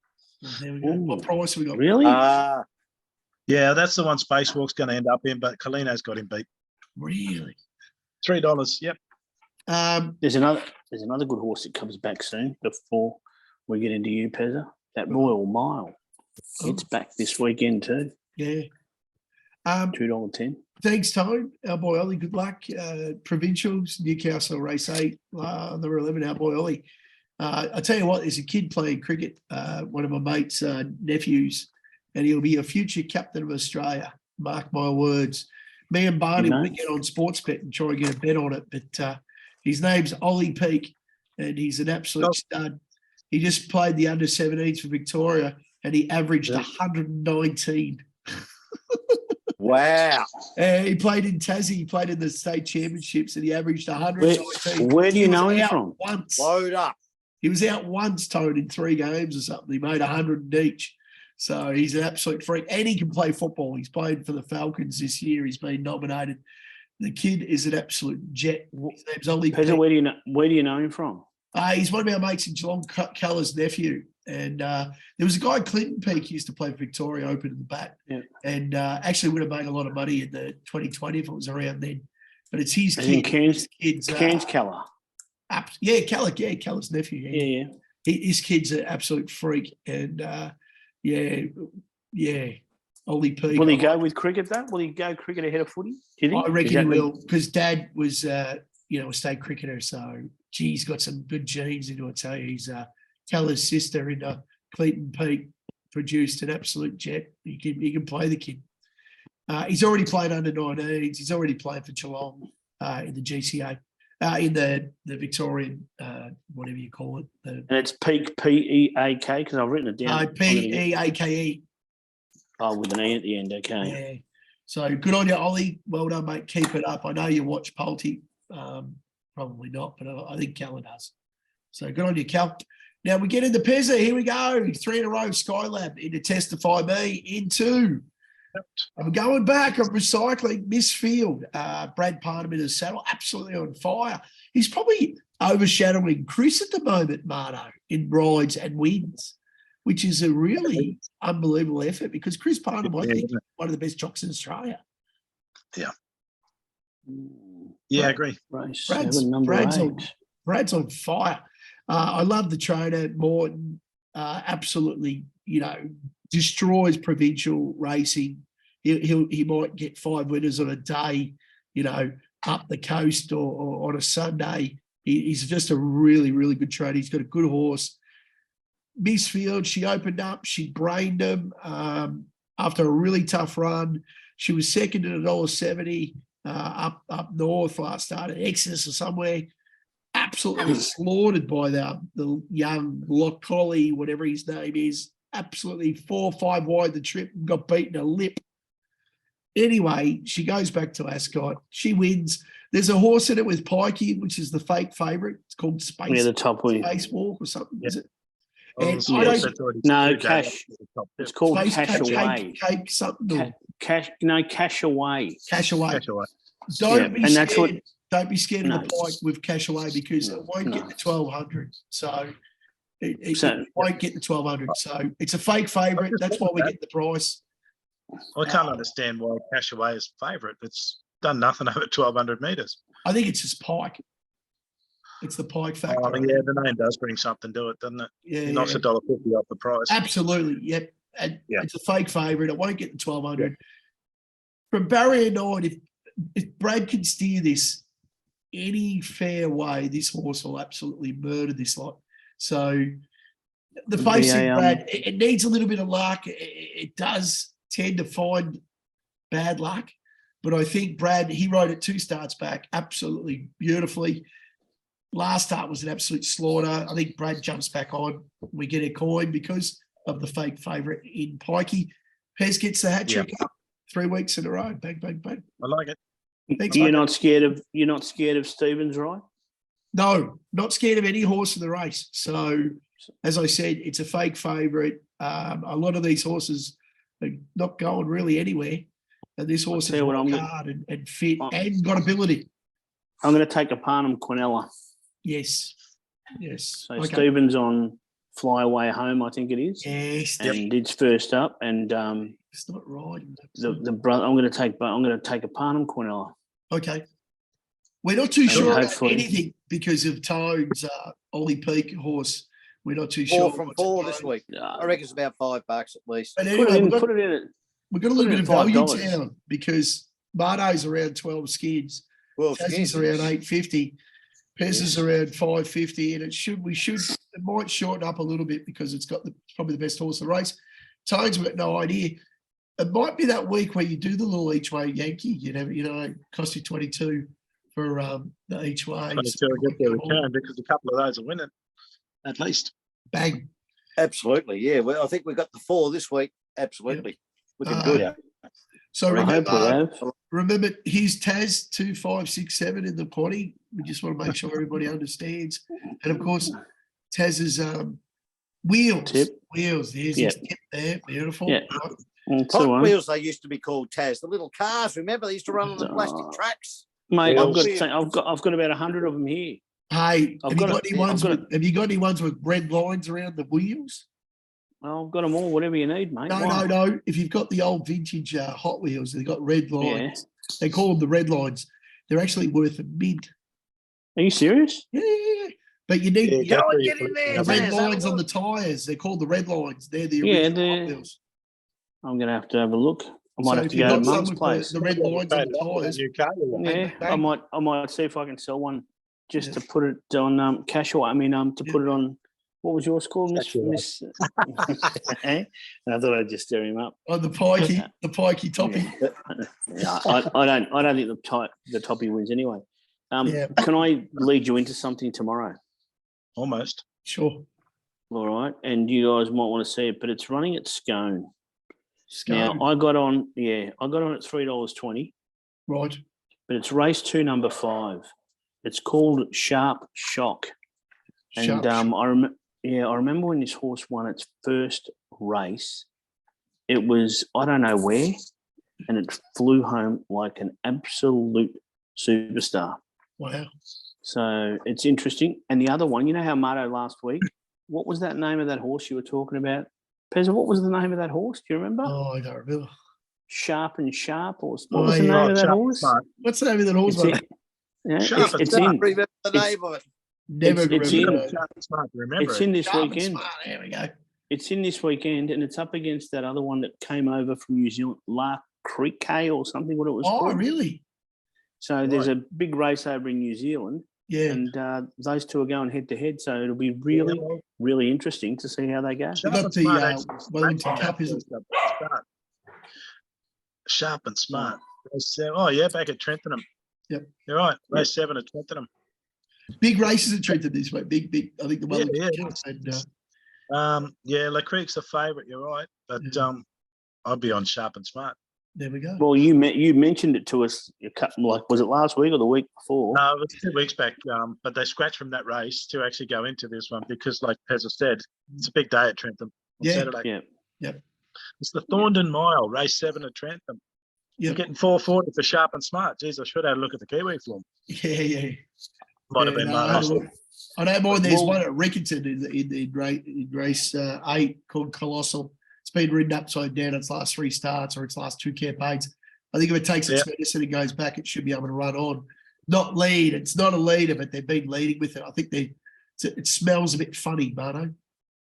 There we go. What price have we got? Really? Yeah, that's the one Spacewalk's going to end up in, but Colino's got him beat. Really? $3. Yep. There's another good horse that comes back soon before we get into you, Pezza. That Royal Mile. It's back this weekend too. Yeah. $2.10. Thanks, Tone. Our boy Ollie, good luck. Provincials, Newcastle race 8, number 11, our boy Ollie. I tell you what, there's a kid playing cricket, one of my mates' nephews, and he'll be a future captain of Australia. Mark my words. Me and Barney will get on Sportsbet and try and get a bet on it, but his name's Ollie Peake, and he's an absolute stud. He just played the under-17s for Victoria, and he averaged 119. Wow. He played in Tassie. He played in the state championships, and he averaged 119. Where do you know He was him out from? Once. Load up. He was out once, Tone, in 3 games or something. He made 100 each. So he's an absolute freak. And he can play football. He's played for the Falcons this year. He's been nominated. The kid is an absolute jet. His name's Ollie Pezza, Peake. where do you know him from? He's one of our mates in Geelong, Culler's nephew. And there was a guy, Clinton Peake, used to play for Victoria, open in the bat. Yeah. And actually would have made a lot of money in the 2020 if it was around then. But it's his As in kid. Cairns Keller. Yeah, Keller's nephew. Yeah. His kid's an absolute freak. And Ollie Peake. Will he go with cricket though? Will he go cricket ahead of footy? Do you think? I reckon he will, because Dad was, a state cricketer. So he's got some good genes into it. So he's Teller's sister in Cleeton Peak produced an absolute jet. He can play the kid. He's already played under 19s. He's already played for Geelong in the GCA, in the Victorian, whatever you call it. And it's Peak, P-E-A-K, because I've written it down. P-E-A-K-E. Oh, with an E at the end, okay. Yeah. So good on you, Ollie. Well done, mate. Keep it up. I know you watch Polty. Probably not, but I think Cal does. So good on you, Cal. Now we get into Pezza. Here we go. 3 in a row. Skylab into Testify Me into. I'm going back. I'm recycling. Misfield. Brad Parnham in his saddle. Absolutely on fire. He's probably overshadowing Chris at the moment, Marno, in rides and wins, which is a really unbelievable effort because Chris Parnham, I think, is one of the best jocks in Australia. Yeah. Yeah, I agree. Brad's on fire. I love the trainer, Morton. Absolutely, destroys provincial racing. He might get 5 winners on a day, up the coast or on a Sunday. He's just a really, really good trainer. He's got a good horse. Misfield, she opened up. She brained him after a really tough run. She was second at $1.70 up north last start at Exodus or somewhere. Absolutely slaughtered by the young Lock Collie, whatever his name is. Absolutely 4 or 5 wide the trip and got beaten a lip. Anyway, she goes back to Ascot. She wins. There's a horse in it with Pikey, which is the fake favourite. It's called Spacewalk or something, is it? And Cash. It's called Cash Away. Cake something. Cash Away. Cash Away. Don't be scared of the Pike with Cash Away because it won't get the 1,200. So it won't get the 1,200. So it's a fake favourite. That's why we get the price. I can't understand why Cash Away is favourite. It's done nothing over 1,200 metres. I think it's just Pike. It's the Pike factor. The name does bring something to it, doesn't it? Yeah, it knocks $1.50 off the price. Absolutely, yep. And it's a fake favourite. It won't get the 1,200. Yeah. From barrier 9, if Brad can steer this any fair way, this horse will absolutely murder this lot. So the facing Brad, it needs a little bit of luck. It does tend to find bad luck, but I think Brad, he rode it 2 starts back absolutely beautifully. Last start was an absolute slaughter. I think Brad jumps back on. We get a coin because of the fake favourite in Pikey. Pez gets the Hattrick up 3 weeks in a row. Bang, bang, bang. I like it. Thanks, you're not scared of Stevens, right? No, not scared of any horse in the race. So, as I said, it's a fake favourite. A lot of these horses are not going really anywhere. And this horse is hard and fit and got ability. I'm going to take a Parnham Quinella. Yes. So Stevens on Fly Away Home, I think it is. Yes. And it's first up, and it's not right. The brother. I'm going to take a Parnham Quinella. Okay. We're not too sure about anything because of Toad's Ollie Peak horse. We're not too sure. 4 from 4 this week. I reckon it's about $5 at least. But anyway, we've got a little bit of value $5. down because Mardo's around 12 skids. Well, Tassie's around 850. Pezza's around 550, and it might shorten up a little bit because it's got probably the best horse of the race. Toad's got no idea. It might be that week where you do the little each way Yankee. It cost you 22 for the each way. 22 a good return because a couple of those are winning, at least. Bang. Absolutely, yeah. Well, I think we got the 4 this week. Absolutely, looking good. So remember, here's Taz 2, 5, 6, 7 in the potty. We just want to make sure everybody understands. And of course, Taz's wheels. Wheels. There's his tip there. Beautiful. Yeah. Hot Wheels, they used to be called, Taz. The little cars, remember? They used to run on the plastic tracks. Mate, I've got about 100 of them here. Hey, have you got any ones with red lines around the wheels? Well, I've got them all, whatever you need, mate. No. If you've got the old vintage Hot Wheels, they've got red lines. Yeah. They call them the red lines. They're actually worth a mint. Are you serious? Yeah. But you need get in there. The red lines on the tyres. They're called the red lines. They're the original Hot Wheels. I'm going to have a look. I might have to go to Mum's place. The red lines on the tyres. Yeah, I might see if I can sell one. just to put it on casual. I mean, to put it on. What was yours called, Miss? And I thought I'd just stir him up. On the pikey toppy. Yeah, I don't think the toppy wins anyway. Yeah. Can I lead you into something tomorrow? Almost. Sure. All right, and you guys might want to see it, but it's running at Scone. Scone. Now I got on at $3.20, Right. but it's race 2, number 5. It's called Sharp Shock, and Sharp Shock. I remember when this horse won its first race. It was I don't know where, and it flew home like an absolute superstar. Wow. So it's interesting. And the other one, you know how Marto last week, what was that name of that horse you were talking about? Pezza, what was the name of that horse? Do you remember? Oh, I don't remember. Sharp and Sharp, or what Oh, was the yeah. name of that Sharp horse? Smart. What's the name of that horse? It's, mate? in, yeah, Sharp and it's Sharp. in. Remember the It's- name of it. Never it's remember. in- that. Sharp and Smart, remember It's it. in this Sharp and weekend. Smart. There we go. It's in this weekend, and it's up against that other one that came over from New Zealand, La Creek or something. What it was Oh, called. really? So there's a big race over in New Zealand, Yeah. and those two are going head to head. So it'll be really, really interesting to see how they go. They got the Wellington Cup, isn't it? Start. Sharp and Smart. Oh, yeah, back at Trentham. Yep. You're right. Race 7 at Trentham. Big races at Trentham this week. Big. I think the Wellington Yeah, Cup and La Creek's the favourite, you're right. But I'll be on Sharp and Smart. there we go. Well, you mentioned it to us. Was it last week or the week before? No, it was 2 weeks back, but they scratched from that race to actually go into this one because, like Pezza said, it's a big day at Trentham on Saturday. Yeah. Yep. It's the Thorndon Mile, race 7 at Trentham. You're Yep. getting 440 for Sharp and Smart. Geez, I should have had a look at the Kiwi form. Yeah. Might have been no, Martin. I don't mind. There's Well- one at Rickerton in race 8 called Colossal. It's been ridden upside down its last 3 starts or its last 2 campaigns. I think if it takes its medicine and goes back, it should be able to run on. Not lead. It's not a leader, but they've been leading with it. I think it smells a bit funny, Bardo.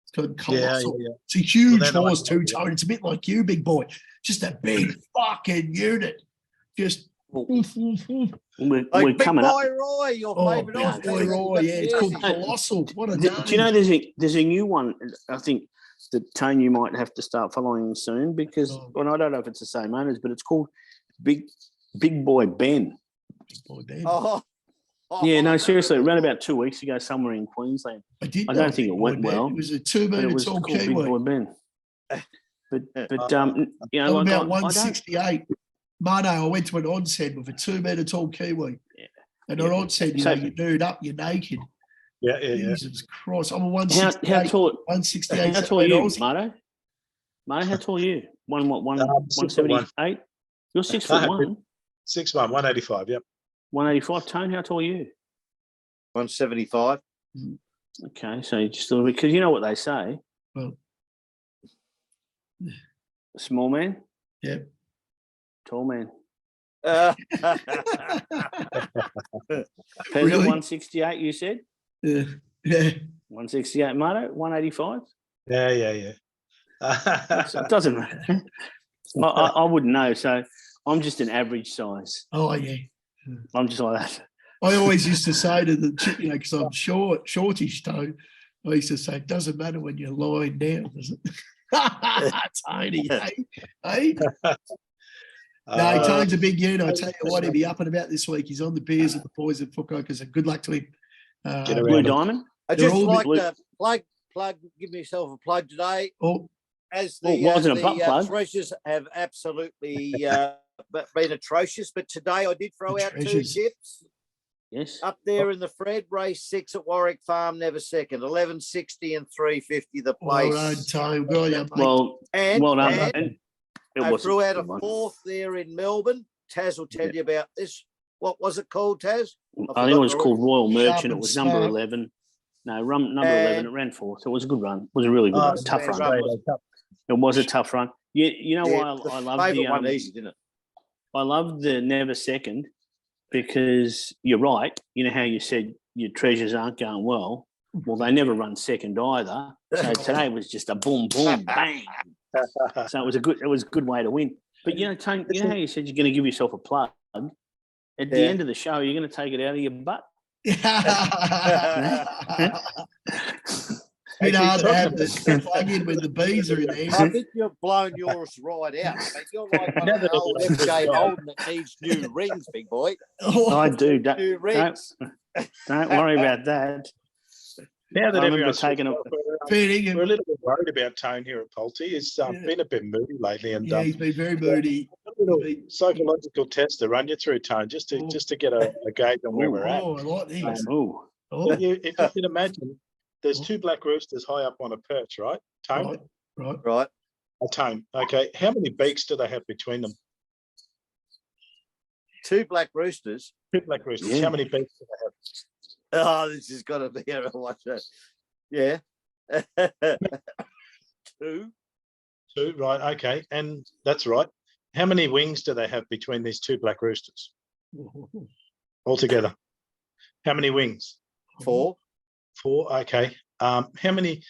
It's called Colossal. Yeah. It's a huge Well, then I horse like too, it. Tone. It's a bit like you, big boy. Just a big fucking unit. Just Well, oof, oof, oof. We're Like Big coming up. Boy Roy, your Oh, favourite Big horse. Boy Roy, yeah. It's called Colossal. What a Do name. you know there's a new one? I think that Tone, you might have to start following soon because, well, I don't know if it's the same owners, but it's called Big Boy Ben. Big Boy Ben. Oh, Yeah, no, seriously, it ran about 2 weeks ago somewhere in Queensland. I did. I know don't think Big it Boy went Ben. well, It was a 2 but it minute was tall called Big Kiwi. Boy Ben. But you know, I'm like, about I don't. 168. Mano, I went to an onsen with a 2 meter tall Kiwi. Yeah. And Yeah. an onsen, So- you nude up, you're naked. Yeah. Jesus Christ. I'm a How 168. tall? 168. How tall are you, Aussie. Marto? Marto, how tall are you? One 6'1". 178? You're 6'1", 6'1", 185, yep. 185. Tone, how tall are you? 175. Okay, so you just a little bit, because you know what they say. Well. Small man, Yep. tall man. Uh, Pezza, Really? 168, you said? Yeah. 168, Marto, 185? Yeah. It doesn't matter. I wouldn't know, so I'm just an average size. Oh, yeah. I'm just like that. I always used to say to the chick, because I'm shortish, Tone, I used to say, it doesn't matter when you're lying down, does it? Tony, hey? No, Tone's a big unit. I tell you what, he'll be up and about this week. He's on the beers at the boys at Footcockers, and good luck to him. Get around Blue him. Diamond? I They're just all like blue. to give myself a plug today. Oh, As Well, the, it wasn't a butt plug. Treasures have absolutely been atrocious, but today I did throw The out 2 Treasures. tips. Yes. Up there in the Fred, race 6 at Warwick Farm, never second, 11.60 and 3.50 the well place. done, Tone. Good on you, mate. Well, and well done. and And it I wasn't threw out a good one. 4th there in Melbourne. Taz will tell you about this. What was it called, Taz? I think it was forgot called Royal Sharp Merchant. It and was number Smart. 11. No, number 11. It ran 4th. It was a good run. It was a really good run. Tough man, run. It was a tough run. You know why the I love favourite the one easy, didn't it? I love the never second because you're right. You know how you said your treasures aren't going well. Well, they never run second either. So today was just a boom, boom, bang. So it was a good way to win. But you know, Tony, you know how you said you're going to give yourself a plug. At the Yeah. end of the show, you're going to take it out of your butt. Bit hard to have Actually, the plug in when the bees are in I there. think you've blown yours right out. Mate. You're like one Now of that the old everyone's FJ got- Holden that needs new rings, big boy. I do. New rings. Don't worry about that. Now that I remember everyone's taking a- we're a little bit worried about Tone here at Pulte. He's been a bit moody lately, and Yeah, he's been very moody. a little psychological test to run you through, Tone, just to get a gauge on where we're at. Oh, I like this. Oh, Oh, If you can imagine, there's two black roosters high up on a perch, right? Tone, right. Right. Tone. Okay, how many beaks do they have between them? Two black roosters. Two black roosters. Yeah. How many beaks do they have? Oh, this has got to be a watch that. Yeah. Two. Two, right? Okay, and that's right. How many wings do they have between these two black roosters altogether? How many wings? Four. Four. Okay. How many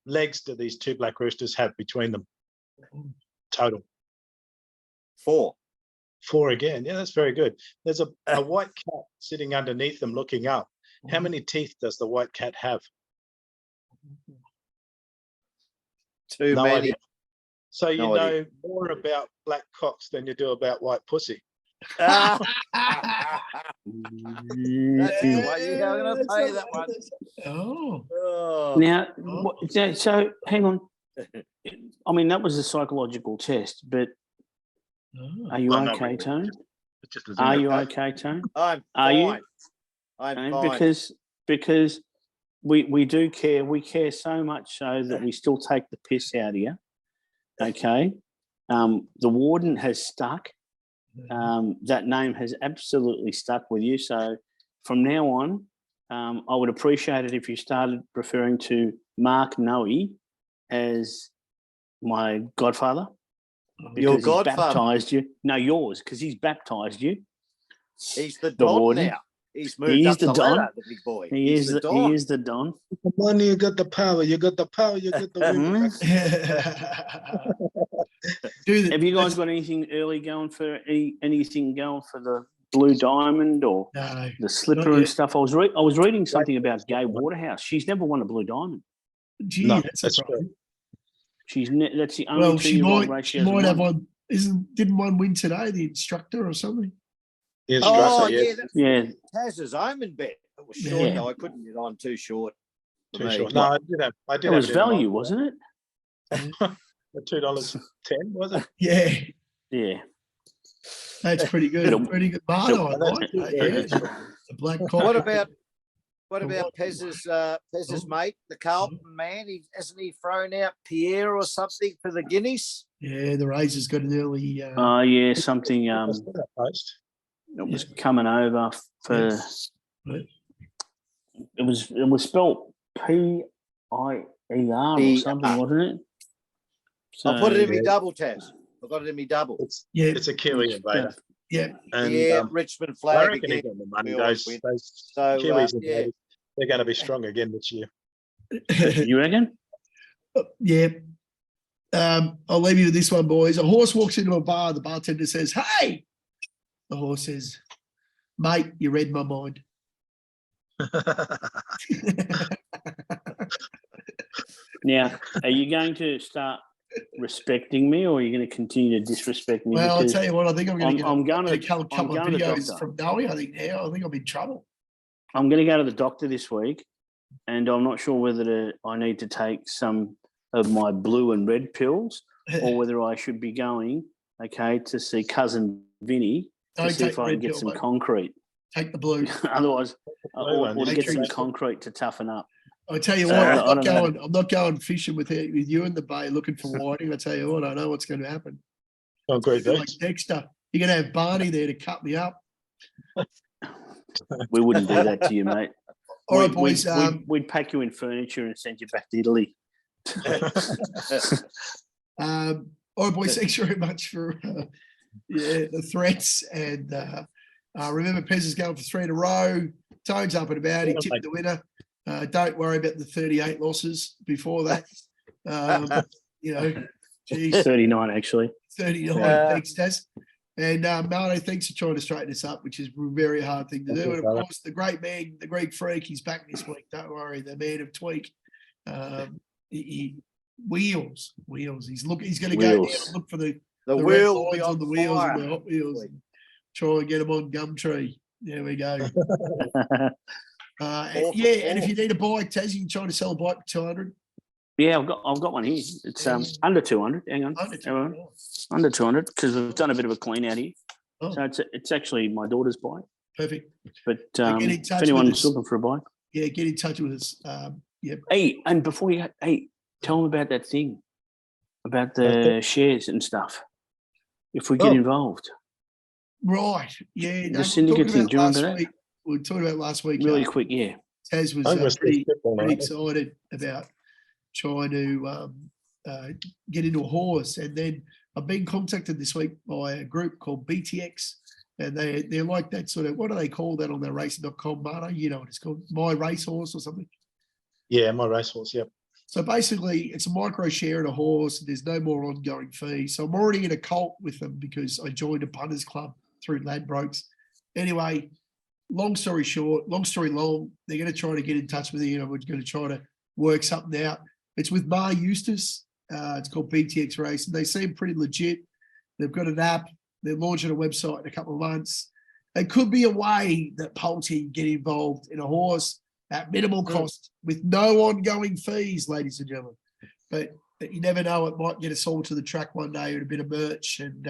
legs do these two black roosters have between them total? Four. Four again. Yeah, that's very good. There's a white cat sitting underneath them looking up. How many teeth does the white cat have? Too No many. idea. So you No know idea. more about black cocks than you do about white pussy. That's the way you're going to pay that one. Oh, Oh. now, so hang on. I mean, that was a psychological test, but are you Well, not okay, really. Tone? It's just a Are zero. you okay, Tone? I'm Are you? fine. I'm Okay, fine. because we do care. We care so much so that we still take the piss out of you. Okay. The warden has stuck. That name has absolutely stuck with you. So from now on, I would appreciate it if you started referring to Mark Noe as my godfather. Your because he's godfather. baptized you. No, yours, because he's baptized you. He's the The Don warden. now. He's moved He up is the the Don. ladder, the big boy. He He's is the the Don. he is the Don. The money, you got the power. You got the power. You got the women. Have you guys got anything early going for anything going for the Blue Diamond or No, the Slipper not and yet. stuff? I was reading something about Gay Waterhouse. She's never won a Blue Diamond. gee, No, that's that's surprising. That's the only Well, she 2-year-old might, race she she hasn't might have won. one. Didn't one win today? The instructor or something? The Oh, instructor, yeah, yes. that's Yeah, Taz's omen bet. It was short, Yeah. though. I couldn't get on too short. for Too me. short. No, I did it was have it in value, mind. wasn't it? The $2.10, was it? Yeah, Yeah. that's pretty good. So- Pretty good. Oh, Bardo, I that's like two that. very Yeah, good scores. the black cock. What about Pez's Oh. mate, the Carlton man? Hasn't he thrown out Pierre or something for the Guineas? Yeah, the Razors got an early. Yeah, something I saw that post. it was coming over for Right. it was spelled PIER or something, wasn't it? I put it in Yeah. my double, Taz. I got it in my double. Yeah, It's a Kiwi invader. yeah. And Yeah, Richmond I flag reckon he's again. got the money. We always Those win. So, Kiwis, yeah. invaders, they're going to be strong again this year. You reckon? Yeah. I'll leave you with this one, boys. A horse walks into a bar. The bartender says, "Hey!" The horse says, "Mate, you read my mind." Now, are you going to start respecting me, or are you going to continue to disrespect me? Well, I'll Because tell you what. I think I'm going to I'm going get a to couple of I'm going to videos doctor. from Noe. I think now. I think I'm in trouble. I'm going to go to the doctor this week, and I'm not sure whether I need to take some of my blue and red pills, or whether I should be going, to see cousin Vinny to Don't see take if I can red get pill, some mate. concrete. Take the blue. Otherwise, or to get some Matrix. concrete to toughen up. I tell you So, what, I don't know. I'm not going fishing with you in the bay looking for whiting. I tell you what, I know what's going to happen. Oh, great. Like Dexter, you're going to have Barney there to cut me up. We wouldn't do that to you, mate. All right, boys. We'd pack you in furniture and send you back to Italy. All right, boys. Thanks very much for the threats. And remember, Pez is going for 3 in a row. Toad's up and about. He tipped the winner. Don't worry about the 38 losses before that. Geez, 39, actually. 39. Thanks, Taz. And Marno, thanks for trying to straighten us up, which is a very hard thing to do. And of course, the great man, the Greek freak, he's back this week. Don't worry, the man of Tweak. He wheels. He's going to go down and look for the red wheel will be lines on the wheels fire. and the Hot Wheels. And try and get them on Gumtree. There we go. And if you need a bike, Taz, you can try to sell a bike for 200. Yeah, I've got one here. It's under 200. Hang on, under 200 because we've done a bit of a clean out here. Oh. So it's actually my daughter's bike. Perfect. But get in if touch anyone's with us. looking for a bike, Yeah, get in touch with us. Yep. hey, and before you, tell them about that thing about the shares and stuff. If we get involved, Right. Yeah. the syndicate thing. Do you remember that? We were talking about last week. Really quick, yeah. Taz was pretty excited about trying to get into a horse. And then I've been contacted this week by a group called BTX. And they're like that sort of, what do they call that on their racing.com, Marta? You know what it's called? My Racehorse or something? Yeah, My Racehorse, yep. So basically, it's a micro share in a horse. And there's no more ongoing fee. So I'm already in a cult with them because I joined a punters club through Ladbrokes. Anyway, long story short, long story long, they're going to try to get in touch with you. We're going to try to work something out. It's with Mar Eustace. It's called BTX Race, and they seem pretty legit. They've got an app. They're launching a website in a couple of months. It could be a way that Pulte get involved in a horse at minimal cost with no ongoing fees, ladies and gentlemen. But you never know. It might get us all to the track one day with a bit of merch, and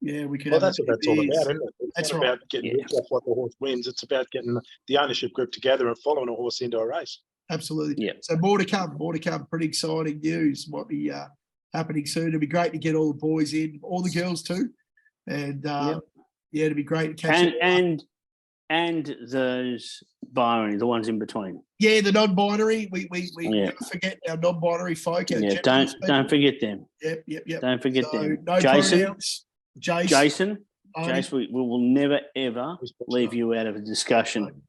we could. Well, that's what that's all about, isn't it? It's that's not about getting rich off what the horse wins. It's about getting the ownership group together and following a horse into a race. Absolutely. Yeah. So more to come. Pretty exciting news might be happening soon. It'd be great to get all the boys in, all the girls too, and it'd be great to catch and those binary, the ones in between. Yeah, the non-binary. We never forget our non-binary folk. Our don't forget them. Yep. Don't forget them. No pronouns. Jason, we will never ever leave you out of a discussion.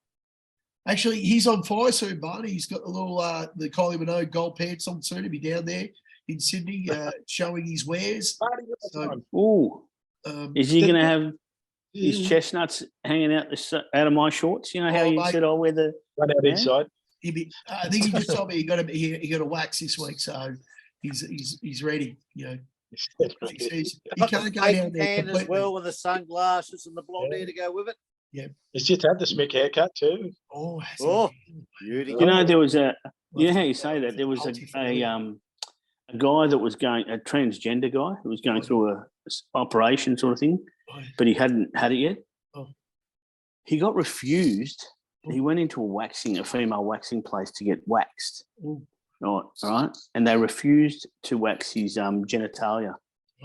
Actually, he's on fire soon, Barney. He's got the little the Kylie Minogue gold pants on soon. He'll be down there in Sydney showing his wares. Is he going to have his chestnuts hanging out of my shorts? You know how you said I wear the run out inside. I think he just told me he got a wax this week, so he's ready. You know, he can't go down there as well with the sunglasses and the blonde hair to go with it. Yeah, he's just had the smick haircut too. Beauty. You know, there was a. You know how you say that there was a guy that was a transgender guy who was going through a operation sort of thing, but he hadn't had it yet. He got refused. He went into a female waxing place to get waxed. Right, and they refused to wax his genitalia,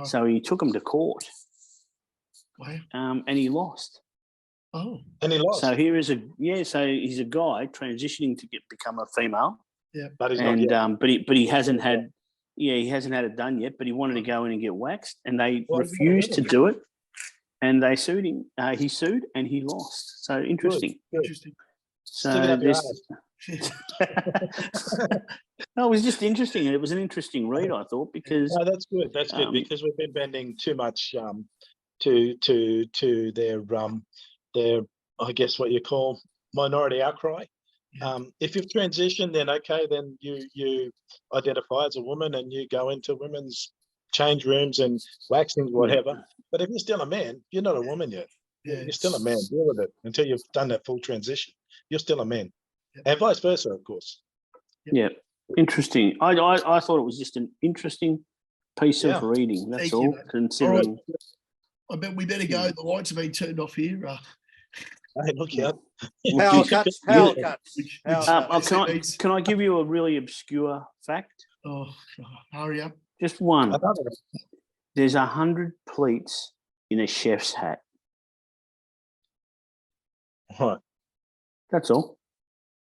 so he took him to court. Wow. And he lost. And he lost. So here is so he's a guy transitioning to become a female. Yeah, but he's not yet. But he hasn't had it done yet. But he wanted to go in and get waxed, and they refused to do it. And they sued him. He sued, and he lost. So interesting. Good. Interesting. So this. No, it was just interesting. It was an interesting read, I thought, because that's good. That's good because we've been bending too much to their I guess what you call minority outcry. If you've transitioned, then okay, then you identify as a woman and you go into women's change rooms and waxing, whatever. But if you're still a man, you're not a woman yet. You're still a man. Deal with it until you've done that full transition. You're still a man, and vice versa, of course. Yeah, interesting. I thought it was just an interesting piece of reading. That's all. Considering. I bet we better go. The lights have been turned off here. Hey, look out. Power cuts. Can I give you a really obscure fact? Oh, hurry up. Just one. There's 100 pleats in a chef's hat. Right. That's all.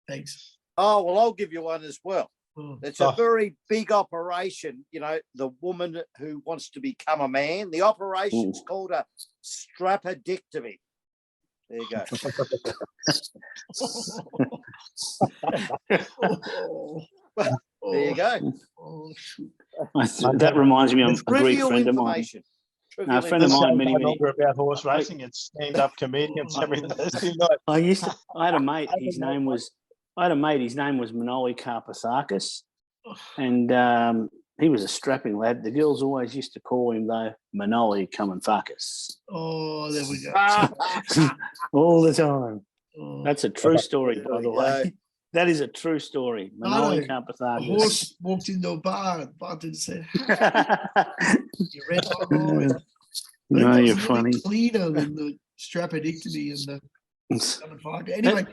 Thanks. Oh, well, I'll give you one as well. It's a Oh. very big operation. You know, the woman who wants to become a man. The operation's called a strapodectomy. There you go. There you go. Oh, shoot. That reminds me of a Greek Trivial friend of mine. information. trivial. friend of This mine, show's many, no many. longer about horse racing. It's stand-up comedians every Thursday night. I had a mate. His name was Moonee Carpathakis, and he was a strapping lad. The girls always used to call him though Moonee come and fuck us Oh, there we go. all the time. Oh. That's a true story, There by we the way. go. That is a true story. No, Moonee A Carpathakis. horse walked into a bar and bartender said, "You read my mind." I think No, that was you're a little funny. bit cleaner than the strapodictomy and the come and fuck. Anyway,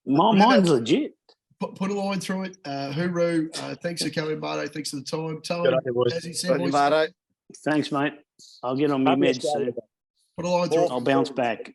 Mine's legit. put a line through it. Hooroo. Thanks for coming, Bardo. Thanks for the time. Good Tone, on you, boys. as he said, Got you, boys, Marto. Thanks, mate. I'll get on my Happy meds Australia soon. Day. put a line through it. I'll bounce back.